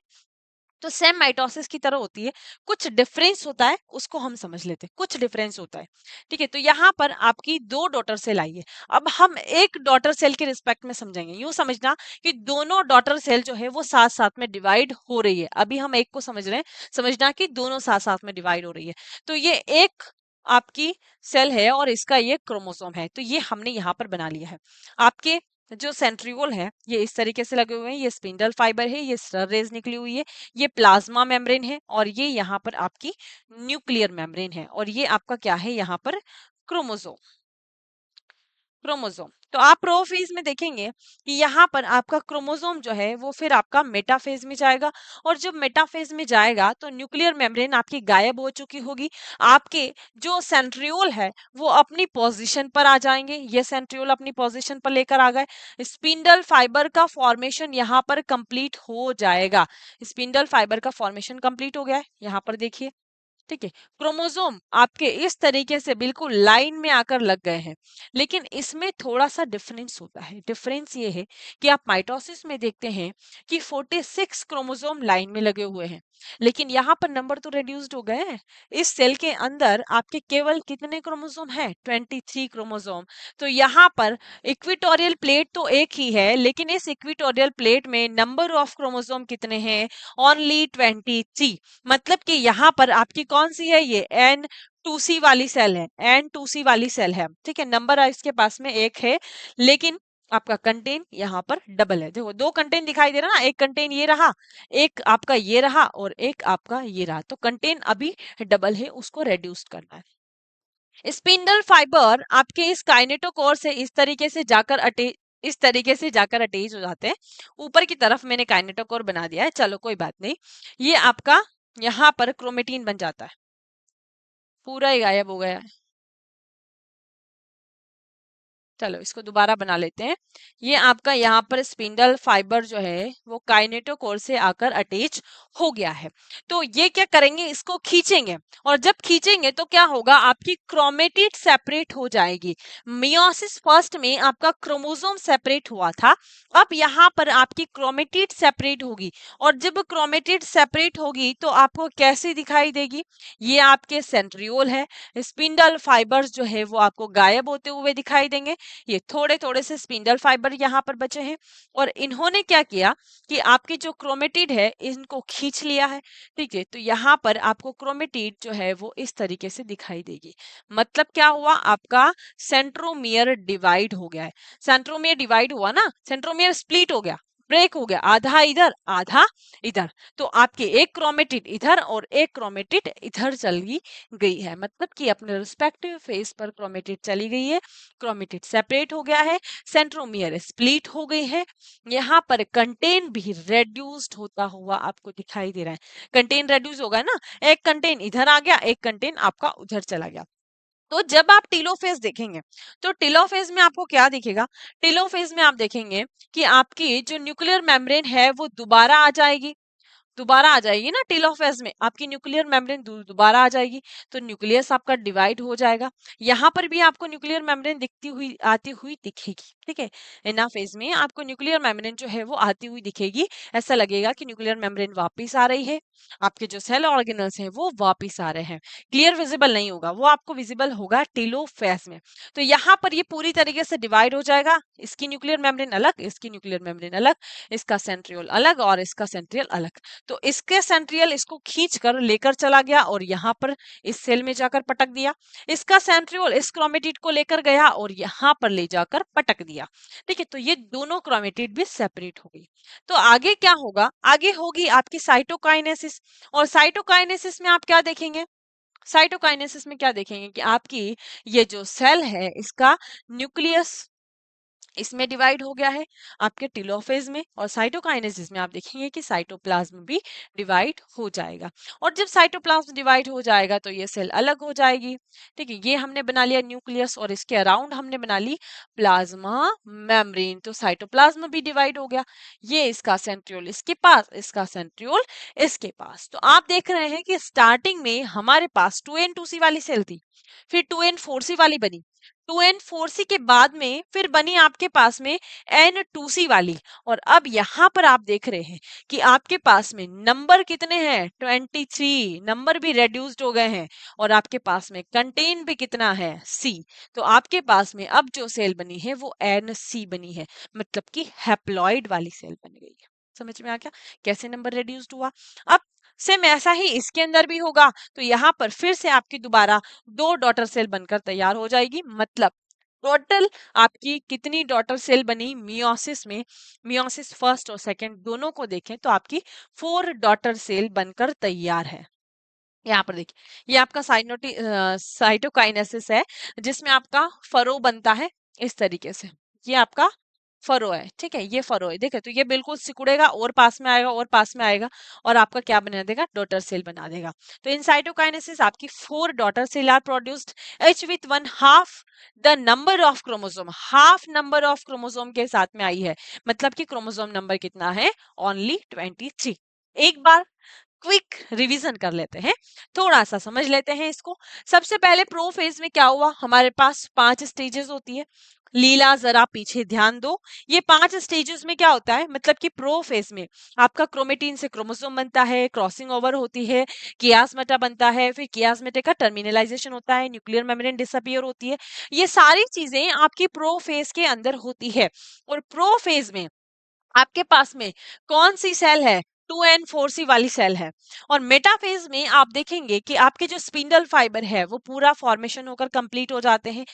A: तो सेम माइटोसिस की तरह होती है। कुछ डिफरेंस होता है, उसको हम समझ लेते हैं। कुछ डिफरेंस होता है, ठीक है। तो यहाँ पर आपकी दो डॉटर सेल आई है। अब हम एक डॉटर सेल के रिस्पेक्ट में समझेंगे। यूं समझना कि दोनों डॉटर सेल जो है वो साथ साथ में डिवाइड हो रही है। अभी हम एक को समझ रहे हैं, समझना कि दोनों साथ साथ में डिवाइड हो रही है। तो ये एक आपकी सेल है और इसका ये क्रोमोसोम है। तो ये हमने यहाँ पर बना लिया है। आपके जो सेंट्रियोल है ये इस तरीके से लगे हुए हैं, ये स्पिंडल फाइबर है, ये स्टर रेज निकली हुई है, ये प्लाज्मा मेम्ब्रेन है और ये यहाँ पर आपकी न्यूक्लियर मेम्ब्रेन है और ये आपका क्या है यहाँ पर? क्रोमोसोम। क्रोमोसोम। तो आप प्रोफेज में देखेंगे कि यहाँ पर आपका क्रोमोसोम जो है वो फिर आपका मेटाफेज में जाएगा और जब मेटाफेज में जाएगा तो न्यूक्लियर मेम्ब्रेन आपकी गायब हो चुकी होगी। आपके जो सेंट्रियोल है वो अपनी पोजीशन पर आ जाएंगे। ये सेंट्रियोल अपनी पोजीशन पर लेकर आ गए। स्पिंडल फाइबर का फॉर्मेशन यहाँ पर कंप्लीट हो जाएगा। स्पिंडल फाइबर का फॉर्मेशन कंप्लीट हो गया है, यहाँ पर देखिए। ठीक है, क्रोमोसोम आपके इस तरीके से बिल्कुल लाइन में आकर लग गए हैं। लेकिन इसमें थोड़ा सा डिफरेंस होता है। डिफरेंस ये है कि आप माइटोसिस में देखते हैं कि 46 क्रोमोसोम लाइन में लगे हुए हैं, लेकिन यहाँ पर नंबर तो रिड्यूस्ड हो गए हैं। इस सेल के अंदर आपके केवल कितने क्रोमोसोम हैं? 23 क्रोमोसोम। तो यहाँ पर इक्विटोरियल प्लेट तो एक ही है, लेकिन इस इक्विटोरियल प्लेट में नंबर ऑफ क्रोमोसोम कितने हैं? ओनली 23। मतलब कि यहाँ पर आपकी कौन सी है? ये N2C वाली सेल है। N2C वाली सेल है, ठीक है। नंबर इसके पास में एक है, लेकिन आपका कंटेन यहाँ पर डबल है। देखो दो कंटेन दिखाई दे रहा ना, एक कंटेन ये रहा, एक आपका ये रहा और एक आपका ये रहा। तो कंटेन अभी डबल है, उसको रेड्यूस करना है। स्पिंडल फाइबर आपके इस काइनेटोकोर से इस तरीके से जाकर अटैच हो जाते हैं। ऊपर की तरफ मैंने काइनेटोकोर बना दिया है, चलो कोई बात नहीं। ये आपका यहाँ पर क्रोमेटीन बन जाता है, पूरा ही गायब हो गया है। चलो इसको दोबारा बना लेते हैं। ये आपका यहाँ पर स्पिंडल फाइबर जो है वो काइनेटोकोर से आकर अटैच हो गया है। तो ये क्या करेंगे? इसको खींचेंगे और जब खींचेंगे तो क्या होगा? आपकी क्रोमेटिड सेपरेट हो जाएगी। मियोसिस फर्स्ट में आपका क्रोमोसोम सेपरेट हुआ था, अब यहाँ पर आपकी क्रोमेटिड सेपरेट होगी और जब क्रोमेटिड सेपरेट होगी तो आपको कैसे दिखाई देगी? ये आपके सेंट्रियोल है। स्पिंडल फाइबर्स जो है वो आपको गायब होते हुए दिखाई देंगे। ये थोड़े थोड़े से स्पिंडल फाइबर यहाँ पर बचे हैं और इन्होंने क्या किया कि आपकी जो क्रोमेटिड है इनको खींच लिया है। ठीक है, तो यहाँ पर आपको क्रोमेटिड जो है वो इस तरीके से दिखाई देगी। मतलब क्या हुआ? आपका सेंट्रोमियर डिवाइड हो गया है। सेंट्रोमियर डिवाइड हुआ ना, सेंट्रोमियर स्प्लिट हो गया, ब्रेक हो गया, आधा इधर आधा इधर। तो आपके एक क्रोमेटिड इधर और एक क्रोमेटिड इधर चली गई है। मतलब कि अपने रिस्पेक्टिव फेस पर क्रोमेटिड चली गई है, क्रोमेटिड सेपरेट हो गया है, सेंट्रोमियर स्प्लिट हो गई है। यहाँ पर कंटेन भी रेड्यूस्ड होता हुआ आपको दिखाई दे रहा है। कंटेन रेड्यूस होगा ना, एक कंटेन इधर आ गया, एक कंटेन आपका उधर चला गया। तो जब आप टीलोफेज देखेंगे तो टीलोफेज में आपको क्या दिखेगा? टीलोफेज में आप देखेंगे कि आपकी जो न्यूक्लियर मेम्ब्रेन है वो दोबारा आ जाएगी। दोबारा आ जाएगी ना, टेलोफेज में आपकी न्यूक्लियर मेम्ब्रेन दोबारा आ जाएगी। तो न्यूक्लियस आपका डिवाइड हो जाएगा। यहाँ पर भी आपको न्यूक्लियर मेम्ब्रेन दिखती हुई आती हुई दिखेगी। ठीक है, एनाफेज में आपको न्यूक्लियर मेम्ब्रेन जो है वो आती हुई दिखेगी। ऐसा लगेगा कि न्यूक्लियर मेम्ब्रेन वापिस आ रही है, आपके जो सेल ऑर्गेनल्स हैं वो वापिस आ रहे हैं। क्लियर विजिबल नहीं होगा, वो आपको विजिबल होगा टेलोफेज में। तो यहाँ पर ये पूरी तरीके से डिवाइड हो जाएगा। इसकी न्यूक्लियर मेम्ब्रेन अलग, इसकी न्यूक्लियर मेम्ब्रेन अलग, इसका सेंट्रियोल अलग और इसका सेंट्रियल अलग। तो इसके सेंट्रियल इसको खींच कर लेकर चला गया और यहाँ पर इस सेल में जाकर पटक दिया। इसका सेंट्रियोल इस क्रोमेटिड को लेकर गया और यहाँ पर ले जाकर पटक दिया। ठीक है, तो ये दोनों क्रोमेटिड भी सेपरेट हो गई। तो आगे क्या होगा, आगे होगी आपकी साइटोकाइनेसिस। और साइटोकाइनेसिस में आप क्या देखेंगे, साइटोकाइनेसिस में क्या देखेंगे कि आपकी ये जो सेल है इसका न्यूक्लियस इसमें डिवाइड हो गया है आपके टेलोफेज में, और साइटोकाइनेसिस में आप देखेंगे कि साइटोप्लाज्म भी डिवाइड हो जाएगा। और जब साइटोप्लाज्म डिवाइड हो जाएगा तो ये सेल अलग हो जाएगी। ठीक है, ये हमने बना लिया न्यूक्लियस और इसके अराउंड हमने बना ली प्लाज्मा मेम्ब्रेन। तो साइटोप्लाज्म भी डिवाइड हो गया, ये इसका सेंट्रियोल इसके पास, इसका सेंट्रियोल इसके पास। तो आप देख रहे हैं कि स्टार्टिंग में हमारे पास 2n2c वाली सेल थी, फिर 2n4c वाली बनी, 2n4c के बाद में फिर बनी आपके पास में n2c वाली। और अब यहाँ पर आप देख रहे हैं कि आपके पास में नंबर कितने हैं, 23 नंबर भी रेड्यूस्ड हो गए हैं, और आपके पास में कंटेन भी कितना है, c। तो आपके पास में अब जो सेल बनी है वो nc बनी है, मतलब कि हैप्लॉइड वाली सेल बन गई है। समझ में आ गया कैसे नंबर रेड्यूस्ड हुआ। अब सेम ऐसा ही इसके अंदर भी होगा। तो यहाँ पर फिर से आपकी दोबारा 2 डॉटर सेल बनकर तैयार हो जाएगी, मतलब टोटल आपकी कितनी डॉटर सेल बनी मियोसिस में, मियोसिस फर्स्ट और सेकंड दोनों को देखें तो आपकी 4 डॉटर सेल बनकर तैयार है। यहाँ पर देखिए ये आपका साइटोकाइनेसिस है जिसमें आपका फरो बनता है इस तरीके से, ये आपका फरो है। ठीक है, ये फरो है, देखे तो ये बिल्कुल सिकुड़ेगा और पास में आएगा और पास में आएगा और आपका क्या बना देगा, डॉटर सेल बना देगा। तो इन साइटोकाइनेसिस आपकी 4 daughter cell are produced each with 1/2 the number of chromosome, half number of chromosome के साथ में आई है, मतलब कि क्रोमोसोम नंबर कितना है, ओनली 23। एक बार क्विक रिवीजन कर लेते हैं, थोड़ा सा समझ लेते हैं इसको। सबसे पहले प्रो फेज में क्या हुआ, हमारे पास 5 स्टेजेस होती है। लीला जरा पीछे ध्यान दो, ये 5 स्टेजेस में क्या होता है, मतलब कि प्रो फेज में आपका क्रोमेटिन से क्रोमोसोम बनता है, क्रॉसिंग ओवर होती है, कियास्मेटा बनता है, फिर कियास्मेटा का टर्मिनलाइजेशन होता है, न्यूक्लियर मेम्ब्रेन डिसअपीयर होती है। ये सारी चीजें आपकी प्रो फेज के अंदर होती है। और प्रो फेज में आपके पास में कौन सी सेल है, 2n4c वाली सेल है। और मेटाफेज में आप देखेंगे कि आपके जो स्पिंडल फाइबर है वो पूरा फॉर्मेशन होकर कंप्लीट हो जाते हैं।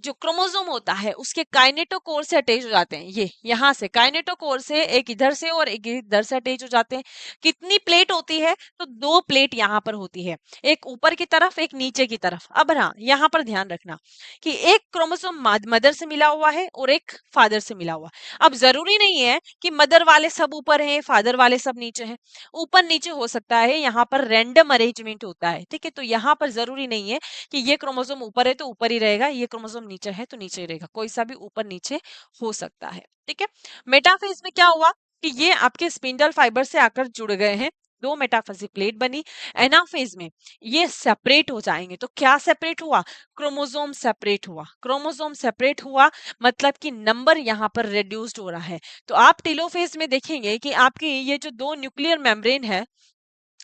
A: जो क्रोमोसोम होता है उसके काइनेटोकोर से अटैच हो जाते हैं, ये यहाँ से काइनेटोकोर से एक इधर से और एक इधर से अटैच हो जाते हैं। कितनी प्लेट होती है, तो 2 प्लेट यहाँ पर होती है, एक ऊपर की तरफ एक नीचे की तरफ। अब हाँ, यहाँ पर ध्यान रखना कि एक क्रोमोसोम मदर से मिला हुआ है और एक फादर से मिला हुआ है। अब जरूरी नहीं है कि मदर वाले सब ऊपर हैं, फादर वाले सब नीचे हैं, ऊपर नीचे हो सकता है, यहाँ पर रैंडम अरेंजमेंट होता है। ठीक है, तो यहाँ पर जरूरी नहीं है कि ये क्रोमोसोम ऊपर है तो ऊपर ही रहेगा, ये क्रोमोसोम नीचे है तो नीचे ही रहेगा, कोई सा भी ऊपर नीचे हो सकता है। ठीक है, मेटाफेज में क्या हुआ कि ये आपके स्पिंडल फाइबर से आकर जुड़ गए हैं, 2 मेटाफेजिक प्लेट बनी। एनाफेज में ये सेपरेट हो जाएंगे। तो क्या सेपरेट हुआ, क्रोमोसोम सेपरेट हुआ, क्रोमोसोम सेपरेट हुआ, मतलब कि नंबर यहाँ पर रिड्यूस्ड हो रहा है। तो आप टेलोफेज में देखेंगे कि आपकी ये जो 2 न्यूक्लियर मेम्ब्रेन है,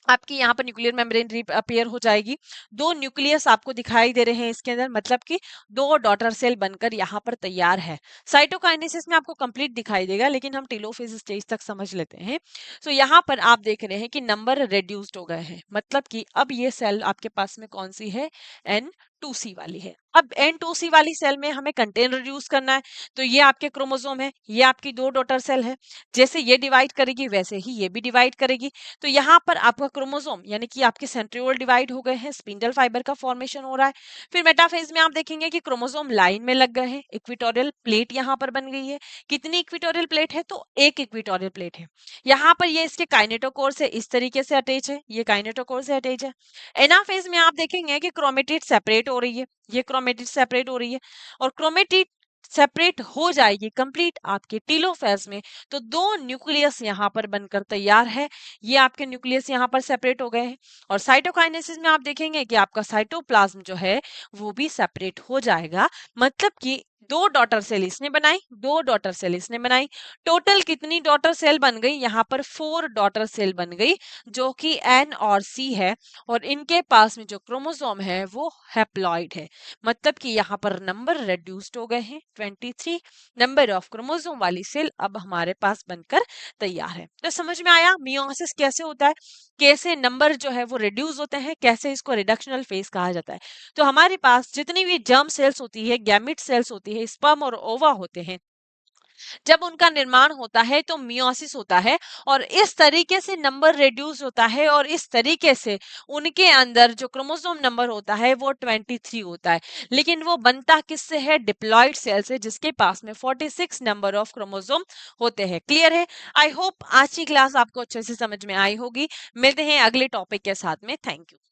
A: आपकी यहाँ पर न्यूक्लियर मेम्ब्रेन अपीयर हो जाएगी, 2 न्यूक्लियस आपको दिखाई दे रहे हैं इसके अंदर, मतलब कि 2 डॉटर सेल बनकर यहाँ पर तैयार है। साइटोकाइनेसिस में आपको कंप्लीट दिखाई देगा, लेकिन हम टेलोफेज स्टेज तक समझ लेते हैं। तो यहाँ पर आप देख रहे हैं कि नंबर रिड्यूस्ड हो गए हैं, मतलब कि अब ये सेल आपके पास में कौन सी है, N2C वाली है। अब N2C वाली सेल में हमें कंटेन रिड्यूस करना है, तो ये आपके क्रोमोसोम है, ये आपकी 2 डॉटर सेल है, जैसे ये डिवाइड करेगी वैसे ही ये भी डिवाइड करेगी। तो यहाँ पर आपका क्रोमोसोम यानी कि आपके सेंट्रियोल डिवाइड हो गए हैं, स्पिंडल फाइबर का फॉर्मेशन हो रहा है। फिर मेटाफेज में आप देखेंगे कि क्रोमोसोम लाइन में लग गए हैं, इक्विटोरियल प्लेट यहाँ पर बन गई है। कितनी इक्विटोरियल प्लेट है, तो एक इक्विटोरियल प्लेट है। यहाँ पर ये इसके काइनेटोकोर से इस तरीके से अटैच है, ये काइनेटोकोर से अटैच है। एनाफेज में आप देखेंगे कि क्रोमेटिड सेपरेट हो रही है, ये क्रोमेटिड सेपरेट हो रही है, और क्रोमेटिड सेपरेट हो जाएगी कंप्लीट आपके टीलोफेज में। तो 2 न्यूक्लियस यहाँ पर बनकर तैयार है, ये आपके न्यूक्लियस यहाँ पर सेपरेट हो गए हैं। और साइटोकाइनेसिस में आप देखेंगे कि आपका साइटोप्लाज्म जो है वो भी सेपरेट हो जाएगा, मतलब कि 2 डॉटर सेल इसने बनाई, 2 डॉटर सेल इसने बनाई। टोटल कितनी डॉटर सेल बन गई? यहाँ पर 4 डॉटर सेल बन गई, जो कि एन और सी है, और इनके पास में जो क्रोमोसोम है वो हैप्लॉइड है। मतलब कि यहाँ पर नंबर रिड्यूस्ड हो गए हैं, 23 नंबर ऑफ क्रोमोसोम वाली सेल अब हमारे पास बनकर तैयार है। तो समझ में आया मियोसिस कैसे होता है, कैसे नंबर जो है वो रिड्यूस होते हैं, कैसे इसको रिडक्शनल फेज कहा जाता है। तो हमारे पास जितनी भी जर्म सेल्स होती है, गैमिट सेल्स होती है, स्पर्म और ओवा होते हैं, जब उनका निर्माण होता है तो मियोसिस होता है, और इस तरीके से नंबर रिड्यूस होता है, और इस तरीके से उनके अंदर जो क्रोमोसोम नंबर होता है वो 23 होता है। लेकिन वो बनता किससे है? डिप्लॉइड सेल से, जिसके पास में 46 नंबर ऑफ क्रोमोसोम होते हैं। क्लियर है? आई होप आज की क्लास आपको अच्छे से समझ में आई होगी। मिलते हैं अगले टॉपिक के साथ में। Thank you.